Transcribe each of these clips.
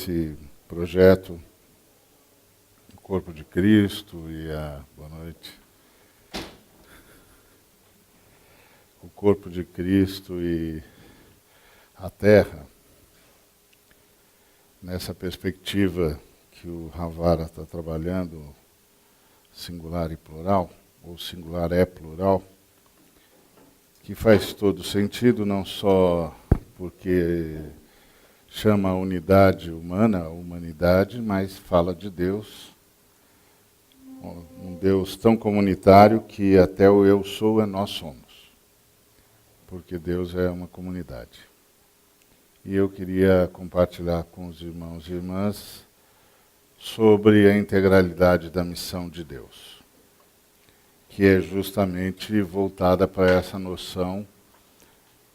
esse projeto, o Corpo de Cristo boa noite. O Corpo de Cristo e a Terra, nessa perspectiva que o Havara está trabalhando, singular e plural, ou singular é plural, que faz todo sentido, não só porque chama a unidade humana, a humanidade, mas fala de Deus, um Deus tão comunitário que até o eu sou é nós somos, porque Deus é uma comunidade. E eu queria compartilhar com os irmãos e irmãs sobre a integralidade da missão de Deus, que é justamente voltada para essa noção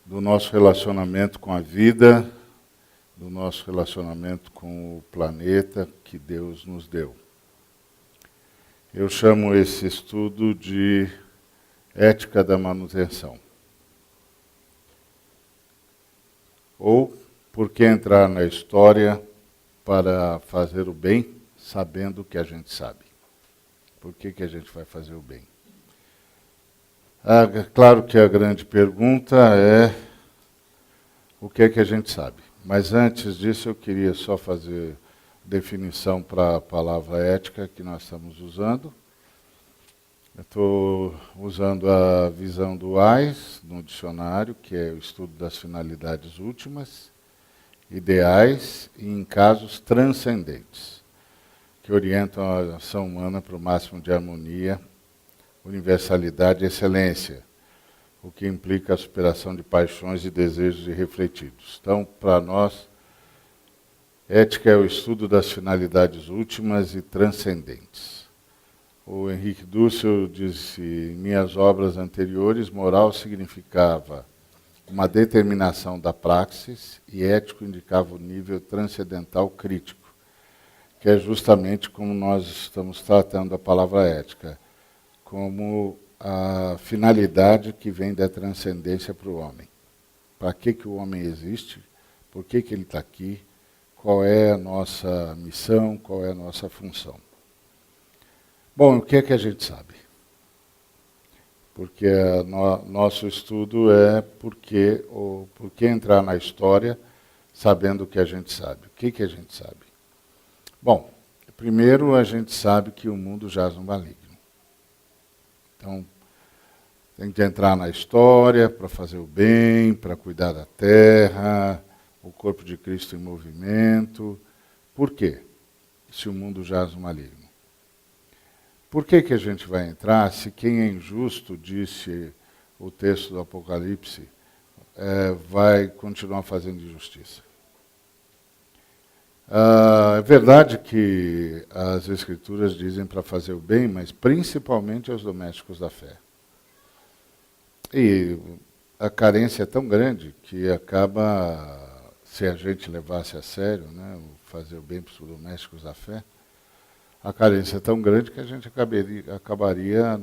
do nosso relacionamento com a vida, do nosso relacionamento com o planeta que Deus nos deu. Eu chamo esse estudo de ética da manutenção. Ou por que entrar na história para fazer o bem, sabendo o que a gente sabe? Por que a gente vai fazer o bem? Claro que a grande pergunta é o que é que a gente sabe. Mas antes disso eu queria só fazer definição para a palavra ética que nós estamos usando. Eu estou usando a visão do Wise no dicionário, que é o estudo das finalidades últimas, ideais e em casos transcendentes, que orientam a ação humana para o máximo de harmonia, universalidade e excelência, o que implica a superação de paixões e desejos irrefletidos. Então, para nós, ética é o estudo das finalidades últimas e transcendentes. O Henrique Dussel disse, em minhas obras anteriores, moral significava uma determinação da praxis e ético indicava o nível transcendental crítico, que é justamente como nós estamos tratando a palavra ética, como a finalidade que vem da transcendência para o homem. Para que o homem existe? Por que ele está aqui? Qual é a nossa missão? Qual é a nossa função? Bom, o que é que a gente sabe? Porque nosso estudo é por que entrar na história sabendo o que a gente sabe. O que a gente sabe? Bom, primeiro a gente sabe que o mundo jaz no maligno. Então, tem que entrar na história para fazer o bem, para cuidar da terra, o corpo de Cristo em movimento. Por quê? Se o mundo jaz no maligno. Por que a gente vai entrar se quem é injusto, disse o texto do Apocalipse, vai continuar fazendo injustiça? É verdade que as Escrituras dizem para fazer o bem, mas principalmente aos domésticos da fé. E a carência é tão grande que acaba, se a gente levasse a sério, né, fazer o bem para os domésticos da fé, a carência é tão grande que a gente acabaria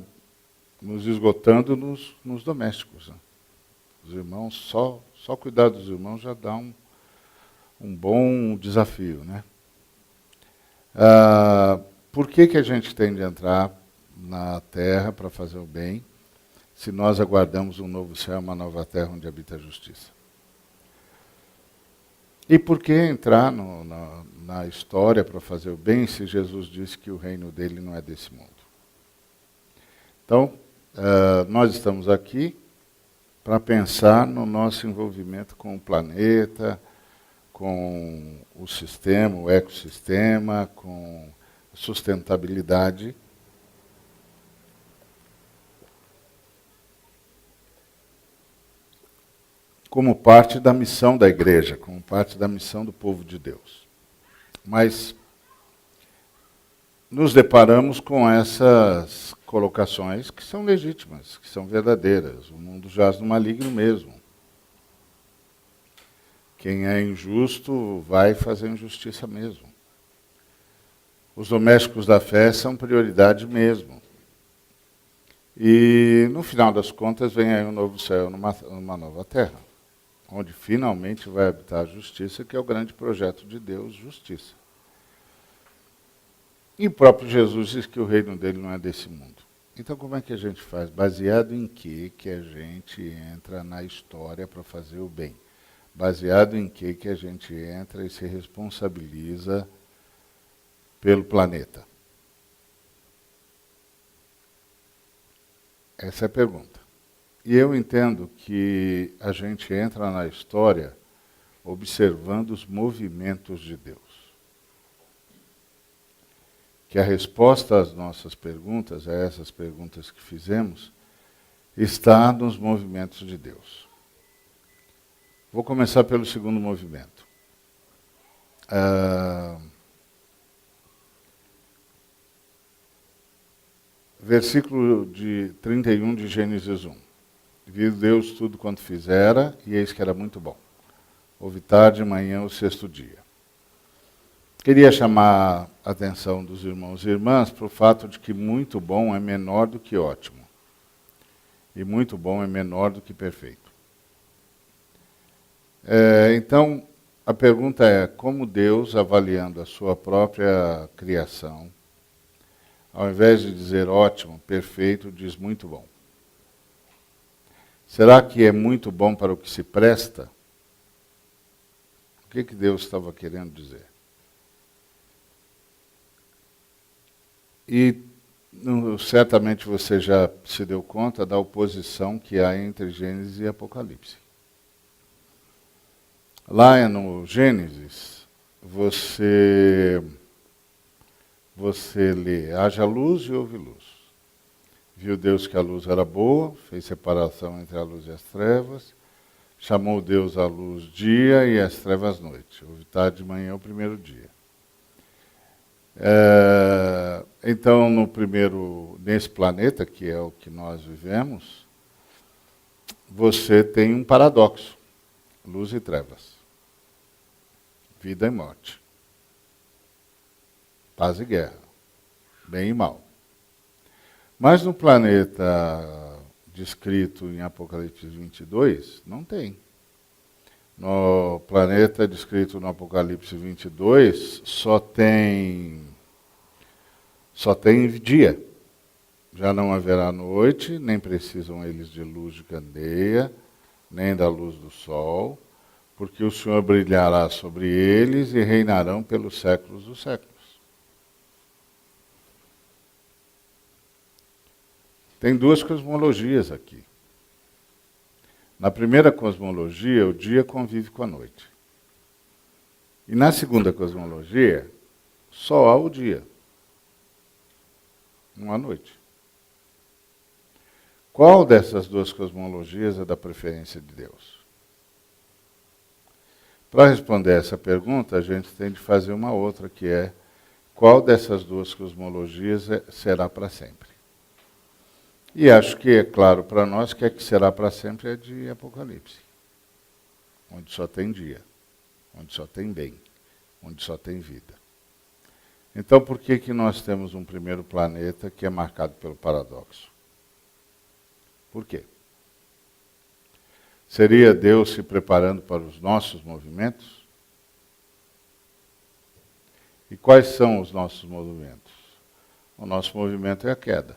nos esgotando nos domésticos. Né? Os irmãos, só cuidar dos irmãos já dá um bom desafio. Né? Por que a gente tem de entrar na terra para fazer o bem, se nós aguardamos um novo céu, uma nova terra onde habita a justiça? E por que entrar na história para fazer o bem, se Jesus disse que o reino dele não é desse mundo? Então, nós estamos aqui para pensar no nosso envolvimento com o planeta, com o sistema, o ecossistema, com a sustentabilidade. Como parte da missão da igreja, como parte da missão do povo de Deus. Mas nos deparamos com essas colocações que são legítimas, que são verdadeiras. O mundo jaz no maligno mesmo. Quem é injusto vai fazer injustiça mesmo. Os domésticos da fé são prioridade mesmo. E, no final das contas, vem aí um novo céu, uma nova terra. onde finalmente vai habitar a justiça, que é o grande projeto de Deus, justiça. E o próprio Jesus diz que o reino dele não é desse mundo. Então como é que a gente faz? Baseado em que a gente entra na história para fazer o bem? Baseado em que a gente entra e se responsabiliza pelo planeta? Essa é a pergunta. E eu entendo que a gente entra na história observando os movimentos de Deus. Que a resposta às nossas perguntas, a essas perguntas que fizemos, está nos movimentos de Deus. Vou começar pelo segundo movimento. Versículo de 31 de Gênesis 1. Viu Deus tudo quanto fizera, e eis que era muito bom. Houve tarde e manhã o sexto dia. Queria chamar a atenção dos irmãos e irmãs para o fato de que muito bom é menor do que ótimo. E muito bom é menor do que perfeito. Então, a pergunta é, como Deus, avaliando a sua própria criação, ao invés de dizer ótimo, perfeito, diz muito bom. Será que é muito bom para o que se presta? O que Deus estava querendo dizer? E certamente você já se deu conta da oposição que há entre Gênesis e Apocalipse. Lá no Gênesis, você lê, haja luz e houve luz. Viu Deus que a luz era boa, fez separação entre a luz e as trevas, chamou Deus a luz dia e as trevas noite. Houve tarde e manhã o primeiro dia. Então, nesse planeta, que é o que nós vivemos, você tem um paradoxo, luz e trevas, vida e morte, paz e guerra, bem e mal. Mas no planeta descrito em Apocalipse 22, não tem. No planeta descrito no Apocalipse 22, só tem dia. Já não haverá noite, nem precisam eles de luz de candeia, nem da luz do sol, porque o Senhor brilhará sobre eles e reinarão pelos séculos dos séculos. Tem duas cosmologias aqui. Na primeira cosmologia, o dia convive com a noite. E na segunda cosmologia, só há o dia, não há noite. Qual dessas duas cosmologias é da preferência de Deus? Para responder essa pergunta, a gente tem de fazer uma outra, que é qual dessas duas cosmologias será para sempre? E acho que é claro para nós que a que será para sempre é de Apocalipse, onde só tem dia, onde só tem bem, onde só tem vida. Então, por que nós temos um primeiro planeta que é marcado pelo paradoxo? Por quê? Seria Deus se preparando para os nossos movimentos? E quais são os nossos movimentos? O nosso movimento é a queda.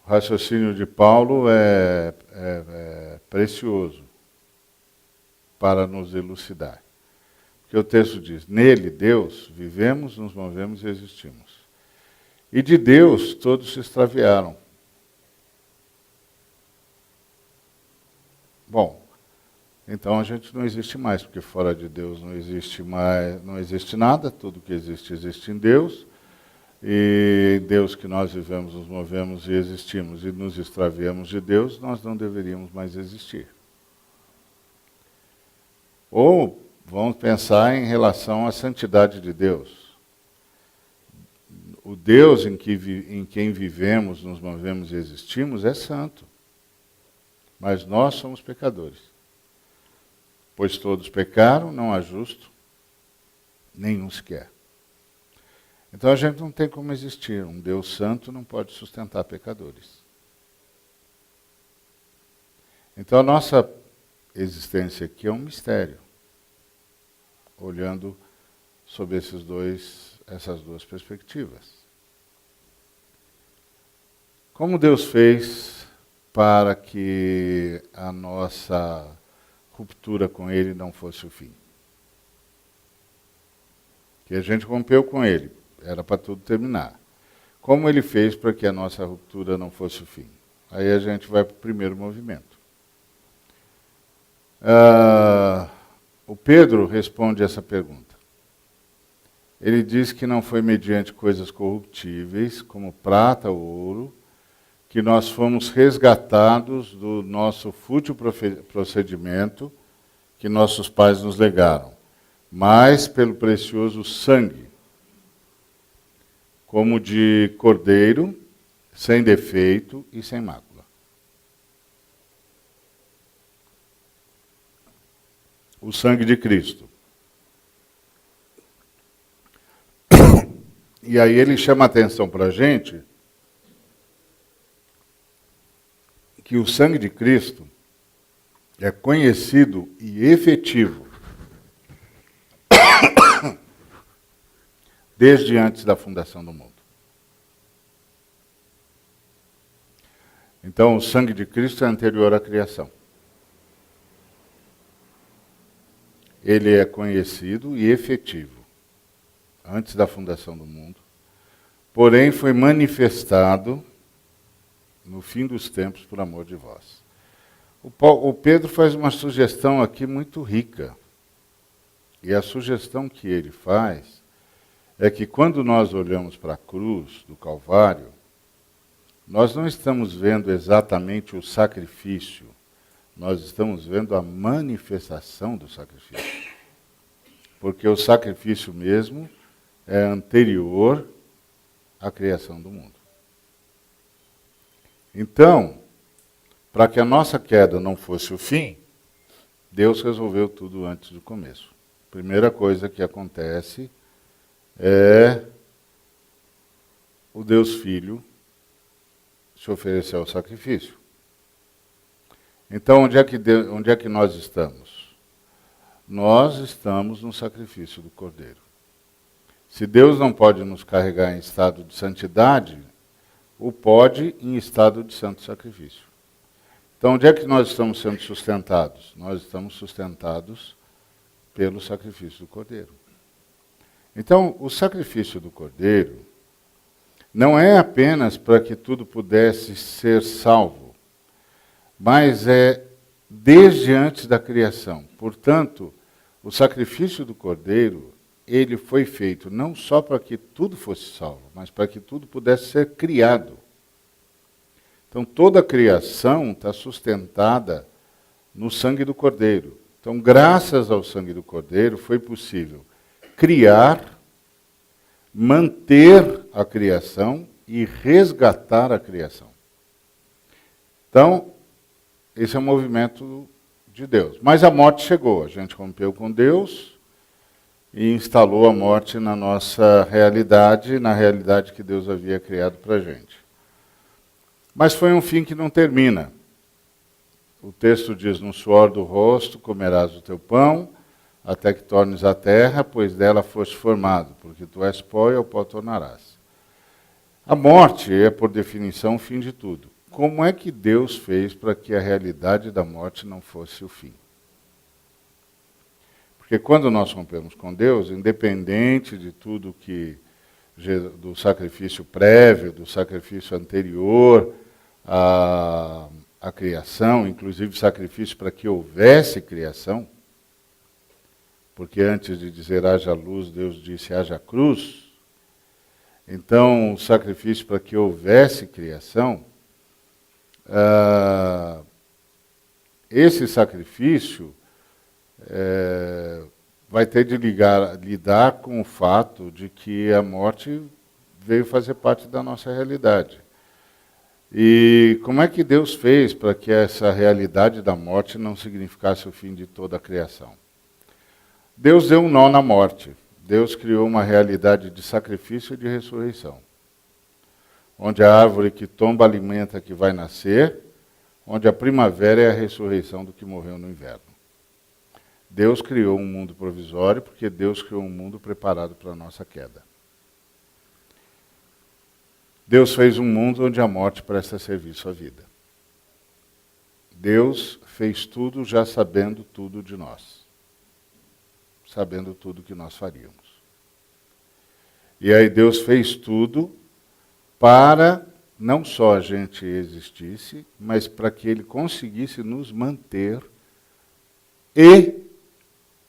O raciocínio de Paulo é precioso para nos elucidar. Porque o texto diz, nele, Deus, vivemos, nos movemos e existimos. E de Deus todos se extraviaram. Bom, então a gente não existe mais, porque fora de Deus não existe nada, tudo que existe, existe em Deus. E Deus que nós vivemos, nos movemos e existimos e nos extraviamos de Deus, nós não deveríamos mais existir. Ou vamos pensar em relação à santidade de Deus. O Deus em quem vivemos, nos movemos e existimos é santo. Mas nós somos pecadores. Pois todos pecaram, não há justo, nenhum sequer. Então a gente não tem como existir. Um Deus santo não pode sustentar pecadores. Então a nossa existência aqui é um mistério, olhando sob essas duas perspectivas. Como Deus fez para que a nossa ruptura com Ele não fosse o fim? Que a gente rompeu com Ele, era para tudo terminar. Como Ele fez para que a nossa ruptura não fosse o fim? Aí a gente vai para o primeiro movimento. O Pedro responde essa pergunta. Ele diz que não foi mediante coisas corruptíveis, como prata ou ouro, que nós fomos resgatados do nosso fútil procedimento que nossos pais nos legaram, mas pelo precioso sangue, como de cordeiro, sem defeito e sem mácula. O sangue de Cristo. E aí ele chama a atenção para a gente que o sangue de Cristo é conhecido e efetivo desde antes da fundação do mundo. Então, o sangue de Cristo é anterior à criação. Ele é conhecido e efetivo antes da fundação do mundo, porém foi manifestado no fim dos tempos por amor de vós. O Pedro faz uma sugestão aqui muito rica. E a sugestão que ele faz é que quando nós olhamos para a cruz do Calvário, nós não estamos vendo exatamente o sacrifício, nós estamos vendo a manifestação do sacrifício. Porque o sacrifício mesmo é anterior à criação do mundo. Então, para que a nossa queda não fosse o fim, Deus resolveu tudo antes do começo. A primeira coisa que acontece é o Deus Filho se oferecer ao sacrifício. Então, onde é que nós estamos? Nós estamos no sacrifício do Cordeiro. Se Deus não pode nos carregar em estado de santidade, o pode em estado de santo sacrifício. Então, onde é que nós estamos sendo sustentados? Nós estamos sustentados pelo sacrifício do Cordeiro. Então, o sacrifício do Cordeiro não é apenas para que tudo pudesse ser salvo, mas é desde antes da criação. Portanto, o sacrifício do Cordeiro, ele foi feito não só para que tudo fosse salvo, mas para que tudo pudesse ser criado. Então, toda a criação está sustentada no sangue do Cordeiro. Então, graças ao sangue do Cordeiro, foi possível criar, manter a criação e resgatar a criação. Então, esse é o movimento de Deus. Mas a morte chegou, a gente rompeu com Deus e instalou a morte na nossa realidade, na realidade que Deus havia criado para a gente. Mas foi um fim que não termina. O texto diz, no suor do rosto comerás o teu pão, até que tornes a terra, pois dela foste formado, porque tu és pó e ao pó tornarás. A morte é, por definição, o fim de tudo. Como é que Deus fez para que a realidade da morte não fosse o fim? Porque quando nós rompemos com Deus, independente de tudo que do sacrifício prévio, do sacrifício anterior à criação, inclusive sacrifício para que houvesse criação, porque antes de dizer haja luz, Deus disse haja cruz. Então, o sacrifício para que houvesse criação, esse sacrifício vai ter de lidar com o fato de que a morte veio fazer parte da nossa realidade. E como é que Deus fez para que essa realidade da morte não significasse o fim de toda a criação? Deus deu um nó na morte. Deus criou uma realidade de sacrifício e de ressurreição. Onde a árvore que tomba alimenta que vai nascer, onde a primavera é a ressurreição do que morreu no inverno. Deus criou um mundo provisório porque Deus criou um mundo preparado para a nossa queda. Deus fez um mundo onde a morte presta serviço à vida. Deus fez tudo já sabendo tudo de nós. Sabendo tudo que nós faríamos. E aí Deus fez tudo para não só a gente existisse, mas para que Ele conseguisse nos manter e,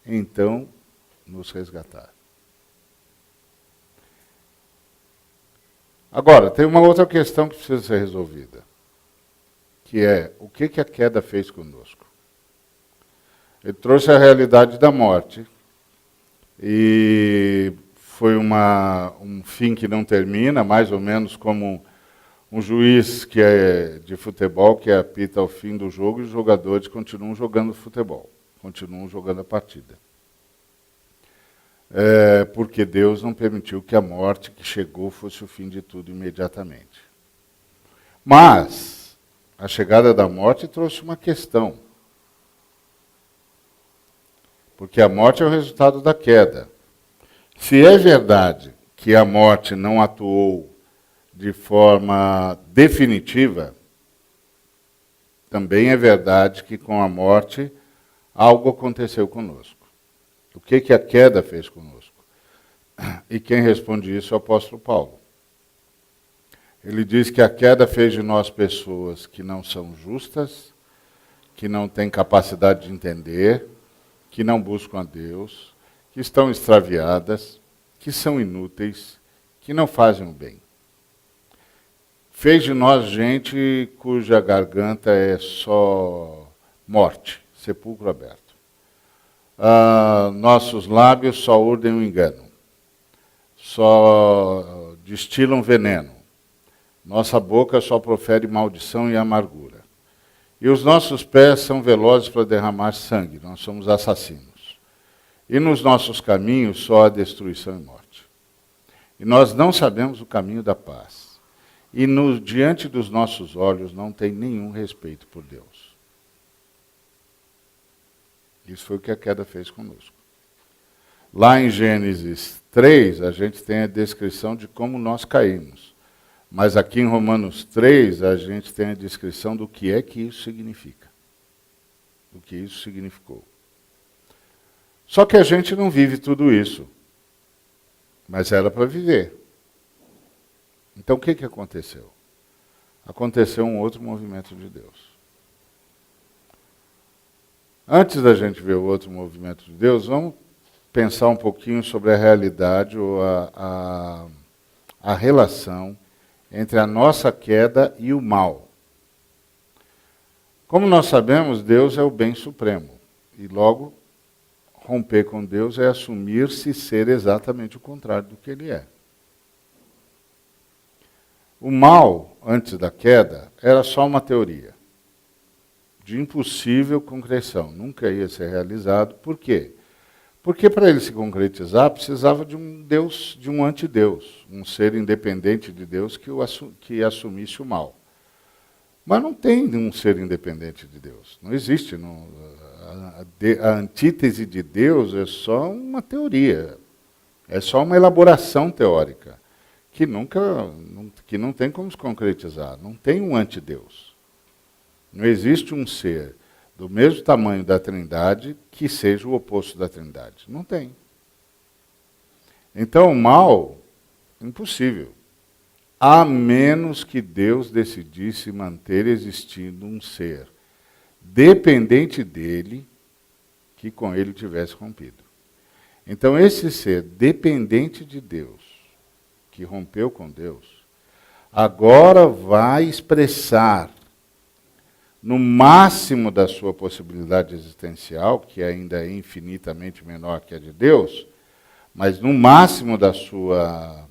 então, nos resgatar. Agora, tem uma outra questão que precisa ser resolvida, que é o que a queda fez conosco. Ele trouxe a realidade da morte, e foi um fim que não termina, mais ou menos como um juiz que é de futebol, que apita o fim do jogo, e os jogadores continuam jogando futebol, continuam jogando a partida. Porque Deus não permitiu que a morte que chegou fosse o fim de tudo imediatamente. Mas a chegada da morte trouxe uma questão. Porque a morte é o resultado da queda. Se é verdade que a morte não atuou de forma definitiva, também é verdade que com a morte algo aconteceu conosco. O que a queda fez conosco? E quem responde isso é o apóstolo Paulo. Ele diz que a queda fez de nós pessoas que não são justas, que não têm capacidade de entender, que não buscam a Deus, que estão extraviadas, que são inúteis, que não fazem o bem. Fez de nós gente cuja garganta é só morte, sepulcro aberto. Nossos lábios só urdem o engano, só destilam veneno. Nossa boca só profere maldição e amargura. E os nossos pés são velozes para derramar sangue, nós somos assassinos. E nos nossos caminhos só há destruição e morte. E nós não sabemos o caminho da paz. E diante dos nossos olhos não tem nenhum respeito por Deus. Isso foi o que a queda fez conosco. Lá em Gênesis 3, a gente tem a descrição de como nós caímos. Mas aqui em Romanos 3, a gente tem a descrição do que é que isso significa. Do que isso significou. Só que a gente não vive tudo isso. Mas era para viver. Então o que aconteceu? Aconteceu um outro movimento de Deus. Antes da gente ver o outro movimento de Deus, vamos pensar um pouquinho sobre a realidade ou a relação entre a nossa queda e o mal. Como nós sabemos, Deus é o bem supremo. E logo, romper com Deus é assumir-se ser exatamente o contrário do que Ele é. O mal, antes da queda, era só uma teoria. De impossível concreção. Nunca ia ser realizado. Por quê? Porque para ele se concretizar, precisava de um Deus, de um antideus, um ser independente de Deus que assumisse o mal. Mas não tem um ser independente de Deus. Não existe. A antítese de Deus é só uma teoria. É só uma elaboração teórica. Que não tem como se concretizar. Não tem um antideus. Não existe um ser do mesmo tamanho da Trindade que seja o oposto da Trindade. Não tem. Então o mal, impossível. A menos que Deus decidisse manter existindo um ser dependente dele, que com ele tivesse rompido. Então esse ser dependente de Deus, que rompeu com Deus, agora vai expressar no máximo da sua possibilidade existencial, que ainda é infinitamente menor que a de Deus, mas no máximo da sua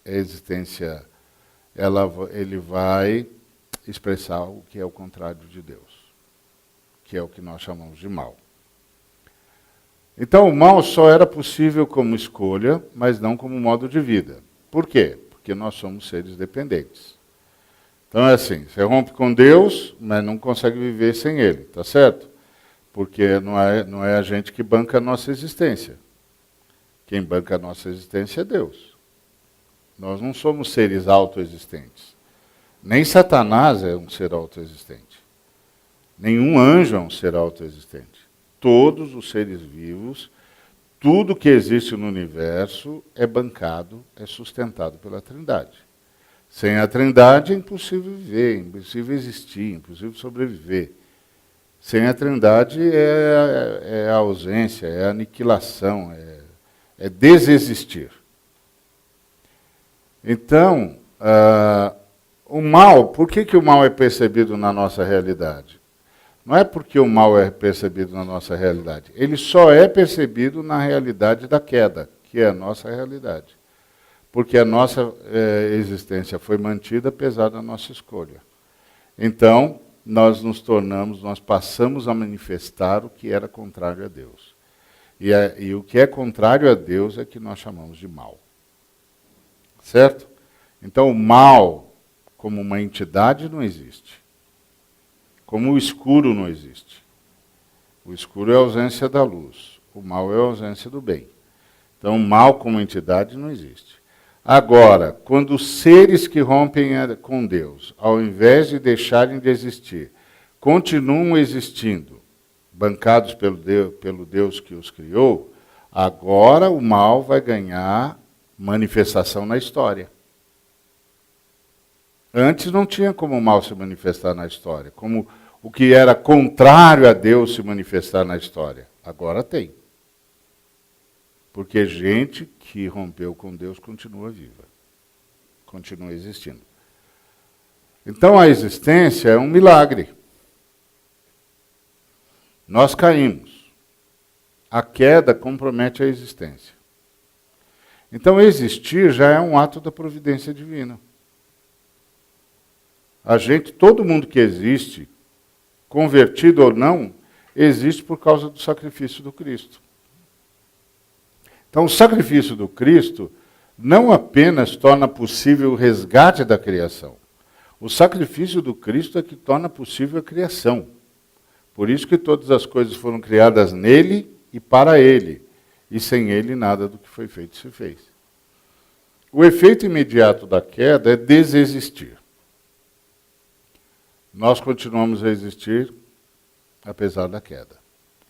existência, ele vai expressar o que é o contrário de Deus, que é o que nós chamamos de mal. Então o mal só era possível como escolha, mas não como modo de vida. Por quê? Porque nós somos seres dependentes. Então é assim, você rompe com Deus, mas não consegue viver sem Ele, tá certo? Porque não é a gente que banca a nossa existência. Quem banca a nossa existência é Deus. Nós não somos seres autoexistentes. Nem Satanás é um ser autoexistente. Nenhum anjo é um ser autoexistente. Todos os seres vivos, tudo que existe no universo é bancado, é sustentado pela Trindade. Sem a Trindade é impossível viver, é impossível existir, é impossível sobreviver. Sem a Trindade é a ausência, é a aniquilação, é desexistir. Então, o mal, por que o mal é percebido na nossa realidade? Não é porque o mal é percebido na nossa realidade. Ele só é percebido na realidade da queda, que é a nossa realidade. Porque a nossa existência foi mantida apesar da nossa escolha. Então, nós passamos a manifestar o que era contrário a Deus. E o que é contrário a Deus é que nós chamamos de mal. Certo? Então, o mal, como uma entidade, não existe. Como o escuro não existe. O escuro é a ausência da luz. O mal é a ausência do bem. Então, o mal como entidade não existe. Agora, quando os seres que rompem com Deus, ao invés de deixarem de existir, continuam existindo, bancados pelo Deus que os criou, agora o mal vai ganhar manifestação na história. Antes não tinha como o mal se manifestar na história, como o que era contrário a Deus se manifestar na história. Agora tem. Porque gente que rompeu com Deus continua viva, continua existindo. Então a existência é um milagre. Nós caímos. A queda compromete a existência. Então existir já é um ato da providência divina. Todo mundo que existe, convertido ou não, existe por causa do sacrifício do Cristo. Então, o sacrifício do Cristo não apenas torna possível o resgate da criação. O sacrifício do Cristo é que torna possível a criação. Por isso que todas as coisas foram criadas nele e para ele. E sem ele nada do que foi feito se fez. O efeito imediato da queda é desexistir. Nós continuamos a existir apesar da queda.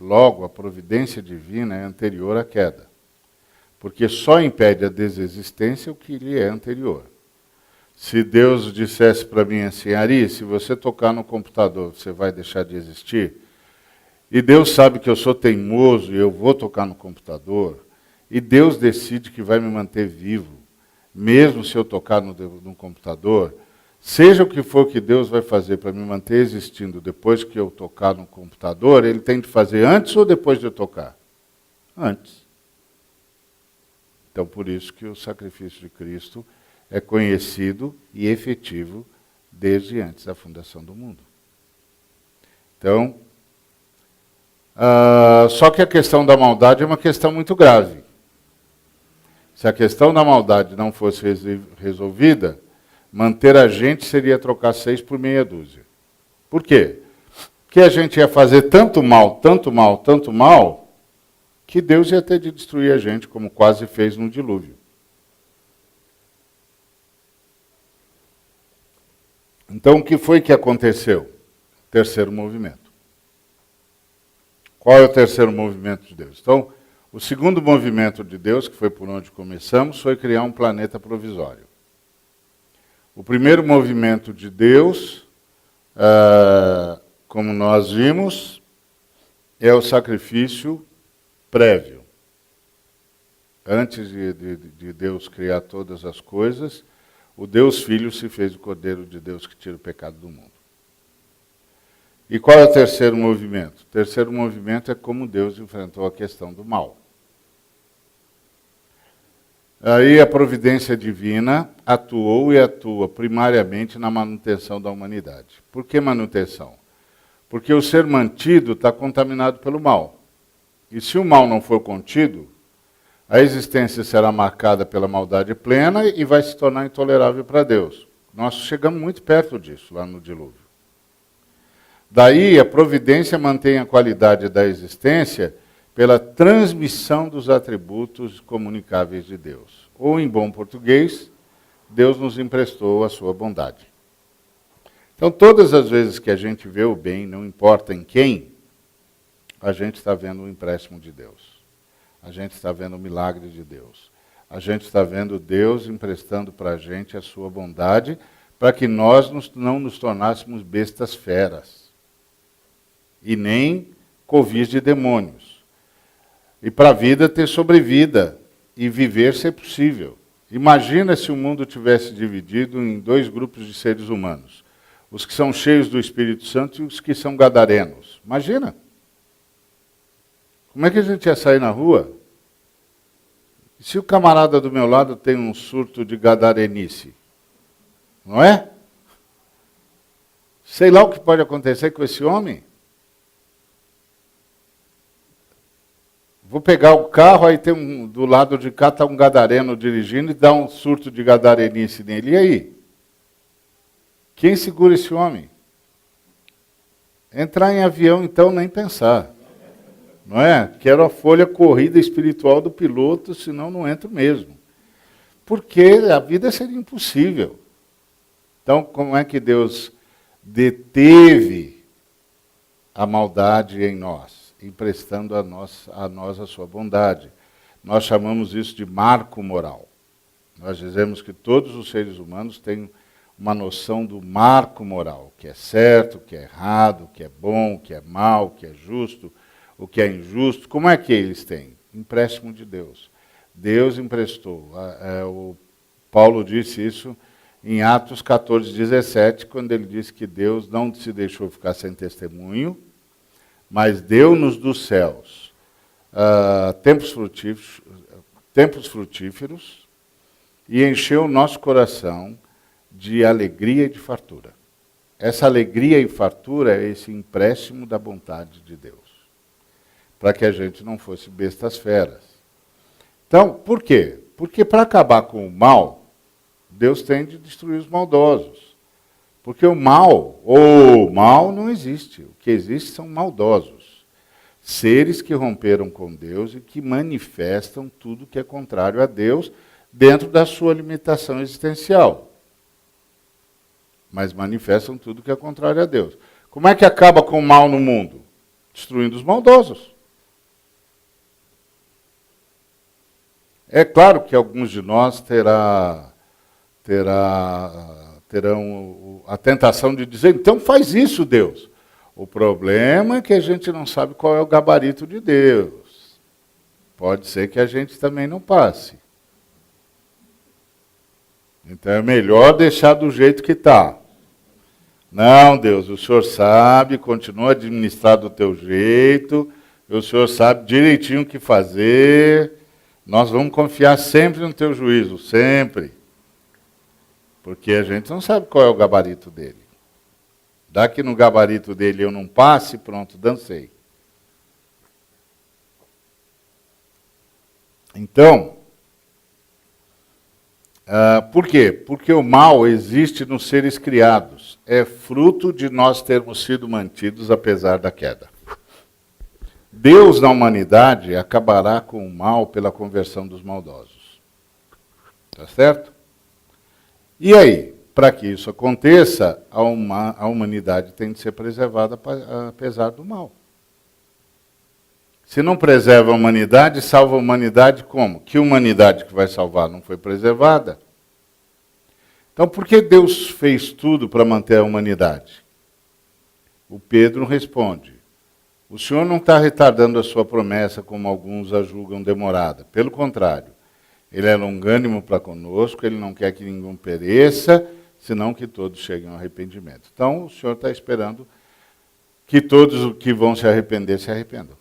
Logo, a providência divina é anterior à queda. Porque só impede a desexistência o que lhe é anterior. Se Deus dissesse para mim assim, Ari, se você tocar no computador, você vai deixar de existir? E Deus sabe que eu sou teimoso e eu vou tocar no computador, e Deus decide que vai me manter vivo, mesmo se eu tocar no computador, seja o que for que Deus vai fazer para me manter existindo depois que eu tocar no computador, Ele tem de fazer antes ou depois de eu tocar? Antes. Então, por isso que o sacrifício de Cristo é conhecido e efetivo desde antes da fundação do mundo. Então, só que a questão da maldade é uma questão muito grave. Se a questão da maldade não fosse resolvida, manter a gente seria trocar 6 por meia dúzia. Por quê? Porque a gente ia fazer tanto mal, tanto mal, tanto mal, que Deus ia ter de destruir a gente, como quase fez no dilúvio. Então, o que foi que aconteceu? Terceiro movimento. Qual é o terceiro movimento de Deus? Então, o segundo movimento de Deus, que foi por onde começamos, foi criar um planeta provisório. O primeiro movimento de Deus, como nós vimos, é o sacrifício prévio. Antes de Deus criar todas as coisas, o Deus Filho se fez o Cordeiro de Deus que tira o pecado do mundo. E qual é o terceiro movimento? O terceiro movimento é como Deus enfrentou a questão do mal. Aí a providência divina atuou e atua primariamente na manutenção da humanidade. Por que manutenção? Porque o ser mantido está contaminado pelo mal. E se o mal não for contido, a existência será marcada pela maldade plena e vai se tornar intolerável para Deus. Nós chegamos muito perto disso lá no dilúvio. Daí a providência mantém a qualidade da existência pela transmissão dos atributos comunicáveis de Deus. Ou, em bom português, Deus nos emprestou a sua bondade. Então, todas as vezes que a gente vê o bem, não importa em quem, a gente está vendo o empréstimo de Deus. A gente está vendo o milagre de Deus. A gente está vendo Deus emprestando para a gente a sua bondade, para que nós não nos tornássemos bestas feras. E nem covis de demônios. E para a vida ter sobrevida e viver ser possível. Imagina se o mundo tivesse dividido em dois grupos de seres humanos. Os que são cheios do Espírito Santo e os que são gadarenos. Imagina. Como é que a gente ia sair na rua? E se o camarada do meu lado tem um surto de gadarenice? Não é? Sei lá o que pode acontecer com esse homem. Vou pegar o carro, aí tem do lado de cá está um gadareno dirigindo e dá um surto de gadarenice nele. E aí? Quem segura esse homem? Entrar em avião, então, nem pensar. Não é? Quero a folha corrida espiritual do piloto, senão não entro mesmo. Porque a vida seria impossível. Então, como é que Deus deteve a maldade em nós? Emprestando a nós a sua bondade. Nós chamamos isso de marco moral. Nós dizemos que todos os seres humanos têm uma noção do marco moral, o que é certo, o que é errado, o que é bom, o que é mal, o que é justo, o que é injusto. Como é que eles têm? Empréstimo de Deus. Deus emprestou. O Paulo disse isso em Atos 14, 17, quando ele disse que Deus não se deixou ficar sem testemunho, mas deu-nos dos céus tempos frutíferos e encheu o nosso coração de alegria e de fartura. Essa alegria e fartura é esse empréstimo da bondade de Deus, para que a gente não fosse bestas feras. Então, por quê? Porque para acabar com o mal, Deus tem de destruir os maldosos. Porque o mal não existe. O que existe são maldosos. Seres que romperam com Deus e que manifestam tudo que é contrário a Deus dentro da sua limitação existencial. Mas manifestam tudo que é contrário a Deus. Como é que acaba com o mal no mundo? Destruindo os maldosos. É claro que alguns de nós terão a tentação de dizer, então faz isso, Deus. O problema é que a gente não sabe qual é o gabarito de Deus. Pode ser que a gente também não passe. Então é melhor deixar do jeito que está. Não, Deus, o Senhor sabe, continua a administrar do teu jeito, o Senhor sabe direitinho o que fazer, nós vamos confiar sempre no teu juízo, sempre. Porque a gente não sabe qual é o gabarito dele. Dá que no gabarito dele eu não passe, pronto, dancei. Então, por quê? Porque o mal existe nos seres criados. É fruto de nós termos sido mantidos apesar da queda. Deus na humanidade acabará com o mal pela conversão dos maldosos. Tá certo? E aí, para que isso aconteça, a humanidade tem de ser preservada apesar do mal. Se não preserva a humanidade, salva a humanidade como? Que humanidade que vai salvar não foi preservada? Então, por que Deus fez tudo para manter a humanidade? O Pedro responde, o Senhor não está retardando a sua promessa como alguns a julgam demorada. Pelo contrário, Ele é longânimo para conosco, Ele não quer que ninguém pereça, senão que todos cheguem ao arrependimento. Então, o Senhor está esperando que todos os que vão se arrepender, se arrependam.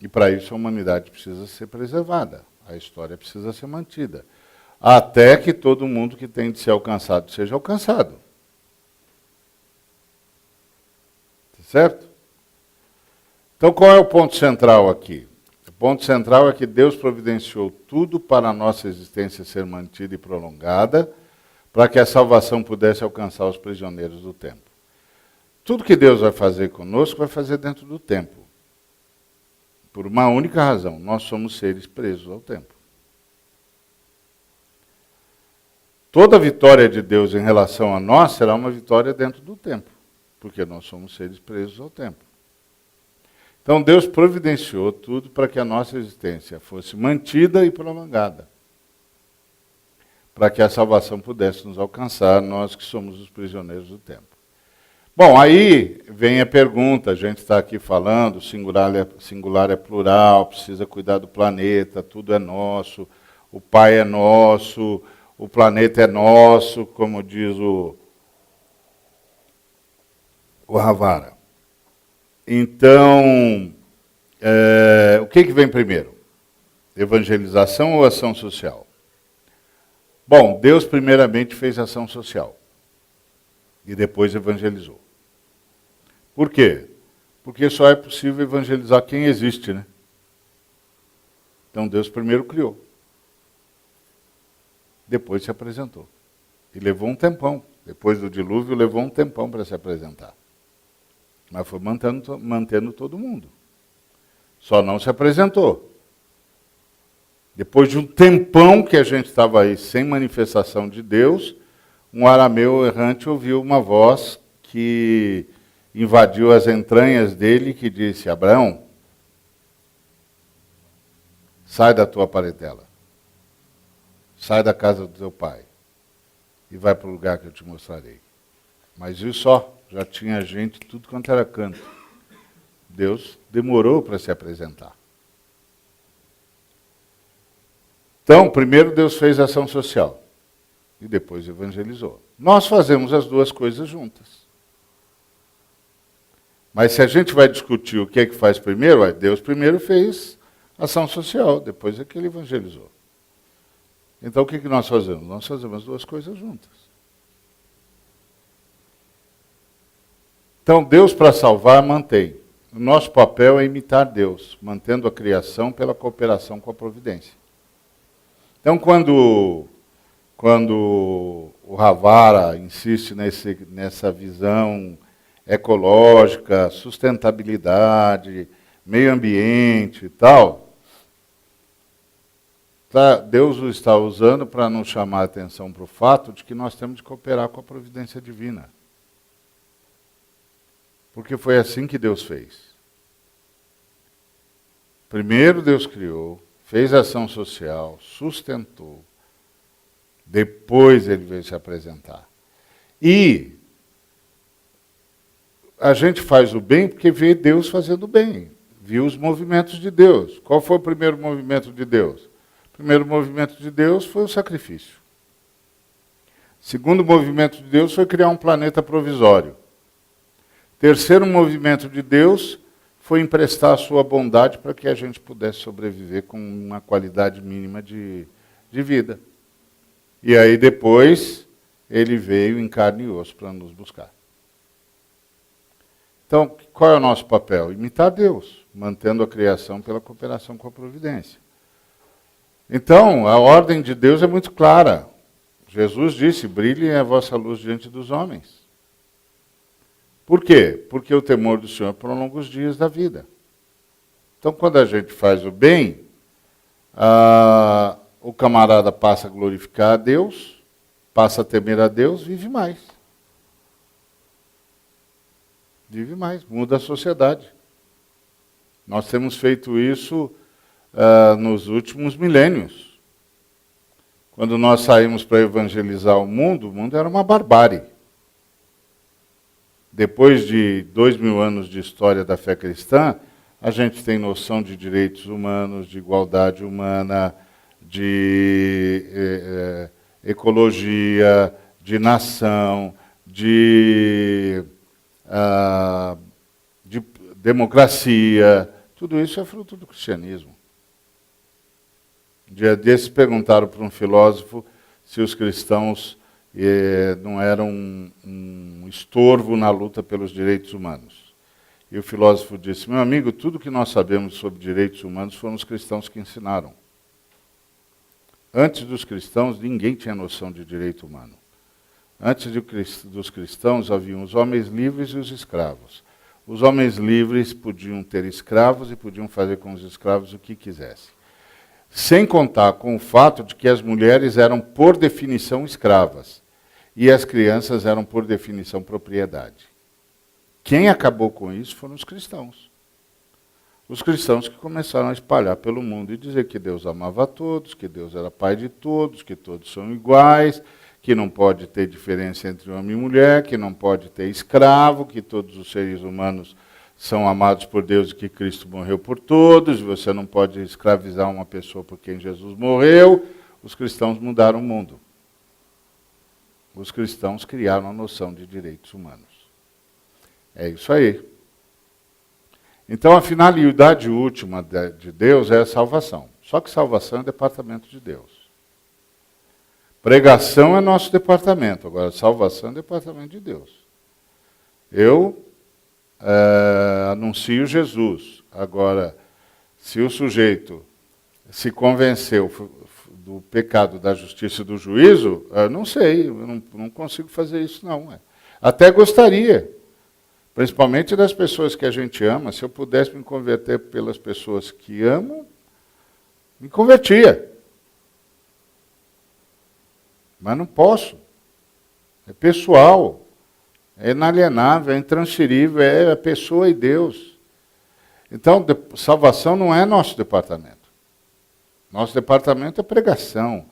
E para isso a humanidade precisa ser preservada, a história precisa ser mantida, até que todo mundo que tem de ser alcançado seja alcançado. Certo? Então, qual é o ponto central aqui? ponto central é que Deus providenciou tudo para a nossa existência ser mantida e prolongada, para que a salvação pudesse alcançar os prisioneiros do tempo. Tudo que Deus vai fazer conosco, vai fazer dentro do tempo. Por uma única razão, nós somos seres presos ao tempo. Toda vitória de Deus em relação a nós será uma vitória dentro do tempo, porque nós somos seres presos ao tempo. Então Deus providenciou tudo para que a nossa existência fosse mantida e prolongada, para que a salvação pudesse nos alcançar, nós que somos os prisioneiros do tempo. Bom, aí vem a pergunta, a gente está aqui falando, singular é plural, precisa cuidar do planeta, tudo é nosso, o Pai é nosso, o planeta é nosso, como diz o Ravara. Então, o que vem primeiro? Evangelização ou ação social? Bom, Deus primeiramente fez ação social e depois evangelizou. Por quê? Porque só é possível evangelizar quem existe, né? Então Deus primeiro criou, depois se apresentou. E levou um tempão, depois do dilúvio levou um tempão para se apresentar. Mas foi mantendo todo mundo. Só não se apresentou. Depois de um tempão que a gente estava aí sem manifestação de Deus, um arameu errante ouviu uma voz que invadiu as entranhas dele, que disse: Abraão, sai da tua parentela, sai da casa do teu pai e vai para o lugar que eu te mostrarei. Mas viu só, já tinha gente tudo quanto era canto. Deus demorou para se apresentar. Então, primeiro Deus fez ação social e depois evangelizou. Nós fazemos as duas coisas juntas. Mas se a gente vai discutir o que é que faz primeiro, Deus primeiro fez ação social, depois é que ele evangelizou. Então o que nós fazemos? Nós fazemos as duas coisas juntas. Então Deus, para salvar, mantém. O nosso papel é imitar Deus, mantendo a criação pela cooperação com a providência. Então quando o Ravara insiste nessa visão ecológica, sustentabilidade, meio ambiente e tal, Deus o está usando para nos chamar a atenção para o fato de que nós temos de cooperar com a providência divina. Porque foi assim que Deus fez. Primeiro Deus criou, fez ação social, sustentou, depois ele veio se apresentar. E a gente faz o bem porque vê Deus fazendo o bem, viu os movimentos de Deus. Qual foi o primeiro movimento de Deus? O primeiro movimento de Deus foi o sacrifício. O segundo movimento de Deus foi criar um planeta provisório. O terceiro movimento de Deus foi emprestar a sua bondade para que a gente pudesse sobreviver com uma qualidade mínima de vida. E aí depois ele veio em carne e osso para nos buscar. Então, qual é o nosso papel? Imitar Deus, mantendo a criação pela cooperação com a providência. Então, a ordem de Deus é muito clara. Jesus disse: brilhe a vossa luz diante dos homens. Por quê? Porque o temor do Senhor prolonga os dias da vida. Então, quando a gente faz o bem, o camarada passa a glorificar a Deus, passa a temer a Deus, vive mais. Vive mais, muda a sociedade. Nós temos feito isso nos últimos milênios. Quando nós saímos para evangelizar o mundo era uma barbárie. Depois de 2000 anos de história da fé cristã, a gente tem noção de direitos humanos, de igualdade humana, de ecologia, de nação, de democracia. Tudo isso é fruto do cristianismo. Um dia desses perguntaram para um filósofo se os cristãos não eram um estorvo na luta pelos direitos humanos. E o filósofo disse, meu amigo, tudo que nós sabemos sobre direitos humanos foram os cristãos que ensinaram. Antes dos cristãos, ninguém tinha noção de direito humano. Antes dos cristãos, haviam os homens livres e os escravos. Os homens livres podiam ter escravos e podiam fazer com os escravos o que quisessem. Sem contar com o fato de que as mulheres eram, por definição, escravas. E as crianças eram, por definição, propriedade. Quem acabou com isso foram os cristãos. Os cristãos que começaram a espalhar pelo mundo e dizer que Deus amava a todos, que Deus era pai de todos, que todos são iguais, que não pode ter diferença entre homem e mulher, que não pode ter escravo, que todos os seres humanos são amados por Deus e que Cristo morreu por todos, você não pode escravizar uma pessoa por quem Jesus morreu. Os cristãos mudaram o mundo. Os cristãos criaram a noção de direitos humanos. É isso aí. Então, a finalidade última de Deus é a salvação. Só que salvação é departamento de Deus. Pregação é nosso departamento. Agora, salvação é departamento de Deus. Eu anuncio Jesus. Agora, se o sujeito se convenceu do pecado, da justiça e do juízo, eu não sei, eu não consigo fazer isso não. Até gostaria. Principalmente das pessoas que a gente ama, se eu pudesse me converter pelas pessoas que amo, me convertia. Mas não posso. É pessoal, é inalienável, é intransferível, é a pessoa e Deus. Então, salvação não é nosso departamento. Nosso departamento é pregação.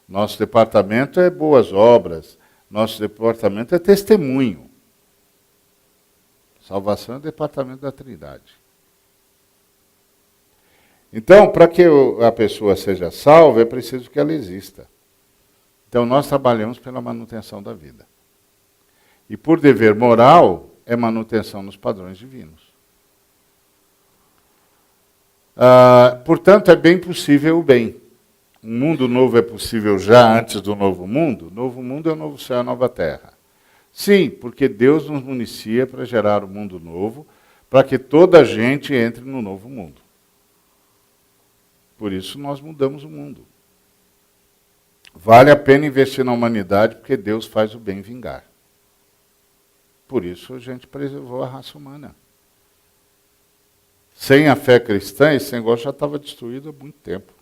Nosso departamento é boas obras. Nosso departamento é testemunho. Salvação é o departamento da Trindade. Então, para que a pessoa seja salva, é preciso que ela exista. Então, nós trabalhamos pela manutenção da vida. E por dever moral, é manutenção nos padrões divinos. Portanto, é bem possível o bem. Um mundo novo é possível já antes do novo mundo? O novo mundo é o novo céu e a nova terra. Sim, porque Deus nos municia para gerar um mundo novo, para que toda a gente entre no novo mundo. Por isso nós mudamos o mundo. Vale a pena investir na humanidade, porque Deus faz o bem vingar. Por isso a gente preservou a raça humana. Sem a fé cristã, esse negócio já estava destruído há muito tempo.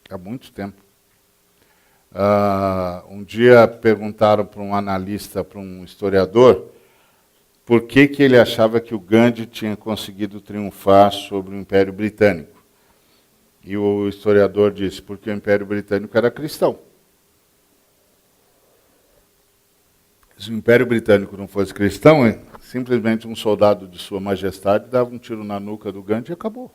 Há muito tempo. Um dia perguntaram para um analista, para um historiador, por que ele achava que o Gandhi tinha conseguido triunfar sobre o Império Britânico. E o historiador disse, porque o Império Britânico era cristão. Se o Império Britânico não fosse cristão, simplesmente um soldado de Sua Majestade dava um tiro na nuca do Gandhi e acabou.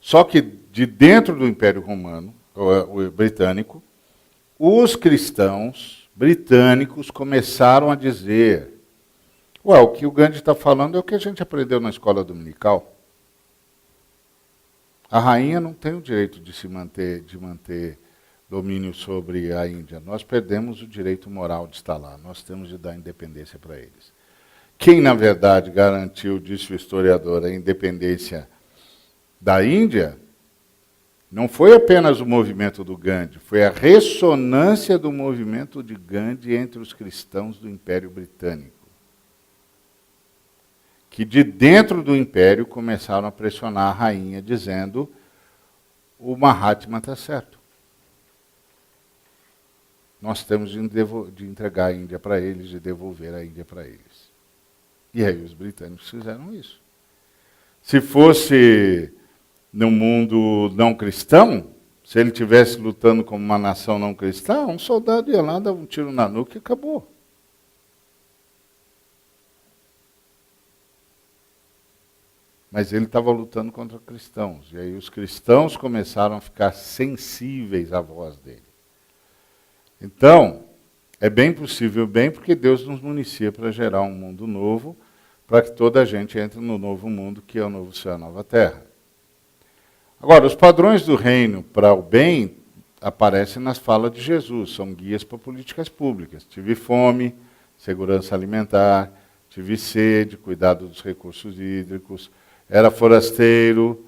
Só que de dentro do Império Romano, o britânico, os cristãos britânicos começaram a dizer, o que o Gandhi está falando é o que a gente aprendeu na escola dominical. A rainha não tem o direito de manter domínio sobre a Índia. Nós perdemos o direito moral de estar lá. Nós temos de dar independência para eles. Quem, na verdade, garantiu, disse o historiador, a independência da Índia, não foi apenas o movimento do Gandhi, foi a ressonância do movimento de Gandhi entre os cristãos do Império Britânico. Que de dentro do Império começaram a pressionar a rainha, dizendo, o Mahatma está certo. Nós temos de entregar a Índia para eles, de devolver a Índia para eles. E aí os britânicos fizeram isso. Se fosse no mundo não cristão, se ele estivesse lutando como uma nação não cristã, um soldado ia lá, dava um tiro na nuca e acabou. Mas ele estava lutando contra cristãos. E aí os cristãos começaram a ficar sensíveis à voz dele. Então, é bem possível bem, porque Deus nos municia para gerar um mundo novo, para que toda a gente entre no novo mundo, que é o novo céu e a nova terra. Agora, os padrões do reino para o bem aparecem nas falas de Jesus, são guias para políticas públicas. Tive fome, segurança alimentar, tive sede, cuidado dos recursos hídricos, era forasteiro,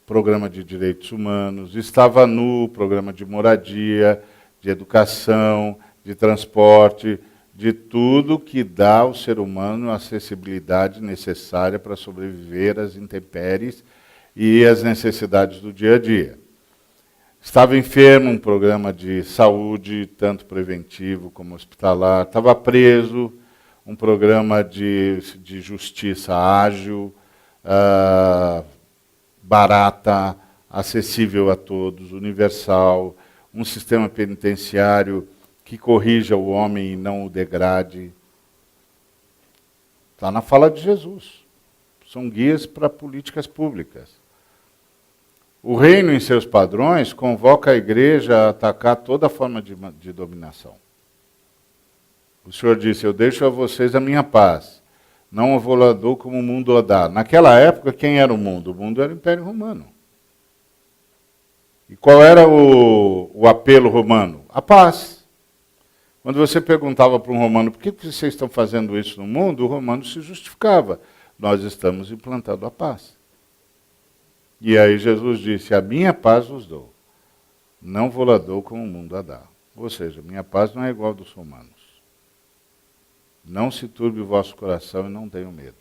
programa de direitos humanos, estava nu, programa de moradia, de educação, de transporte, de tudo que dá ao ser humano a acessibilidade necessária para sobreviver às intempéries e às necessidades do dia a dia. Estava enfermo, um programa de saúde, tanto preventivo como hospitalar. Estava preso, um programa de justiça ágil, barata, acessível a todos, universal, um sistema penitenciário que corrija o homem e não o degrade. Está na fala de Jesus. São guias para políticas públicas. O reino, em seus padrões, convoca a igreja a atacar toda forma de dominação. O Senhor disse, eu deixo a vocês a minha paz, não o vou dou como o mundo a dá. Naquela época, quem era o mundo? O mundo era o Império Romano. E qual era o apelo romano? A paz. Quando você perguntava para um romano, por que vocês estão fazendo isso no mundo? O romano se justificava. Nós estamos implantando a paz. E aí Jesus disse, a minha paz vos dou, não vou lá dou como o mundo a dá. Ou seja, minha paz não é igual dos romanos. Não se turbe o vosso coração e não tenham medo.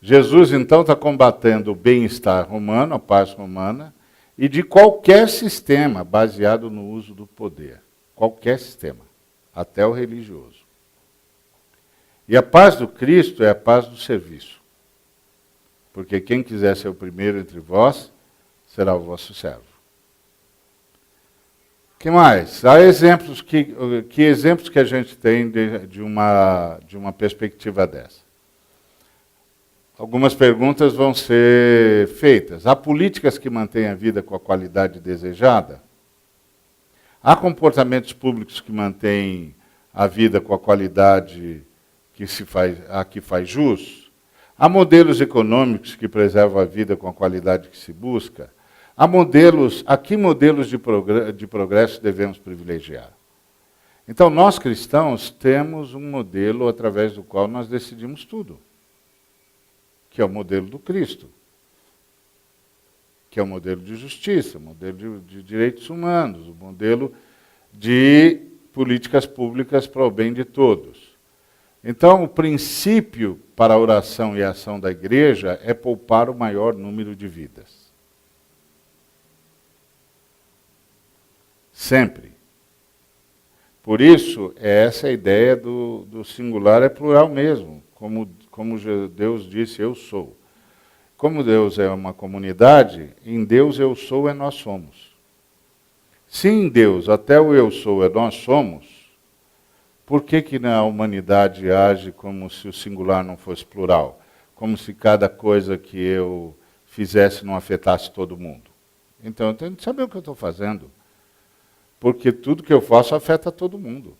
Jesus, então, está combatendo o bem-estar romano, a paz romana, e de qualquer sistema baseado no uso do poder. Qualquer sistema, até o religioso. E a paz do Cristo é a paz do serviço. Porque quem quiser ser o primeiro entre vós, será o vosso servo. O que mais? Há exemplos que exemplos que a gente tem de uma perspectiva dessa? Algumas perguntas vão ser feitas. Há políticas que mantêm a vida com a qualidade desejada? Há comportamentos públicos que mantêm a vida com a qualidade que faz jus? Há modelos econômicos que preservam a vida com a qualidade que se busca? A que modelos de progresso devemos privilegiar? Então, nós cristãos temos um modelo através do qual nós decidimos tudo, que é o modelo do Cristo, que é o modelo de justiça, o modelo de direitos humanos, o modelo de políticas públicas para o bem de todos. Então, o princípio para a oração e a ação da igreja é poupar o maior número de vidas. Sempre. Por isso, essa é a ideia do singular é plural mesmo, como Deus disse, eu sou. Como Deus é uma comunidade, em Deus eu sou é nós somos. Se em Deus até o eu sou é nós somos, por que na humanidade age como se o singular não fosse plural? Como se cada coisa que eu fizesse não afetasse todo mundo? Então eu tenho que saber o que eu estou fazendo. Porque tudo que eu faço afeta todo mundo.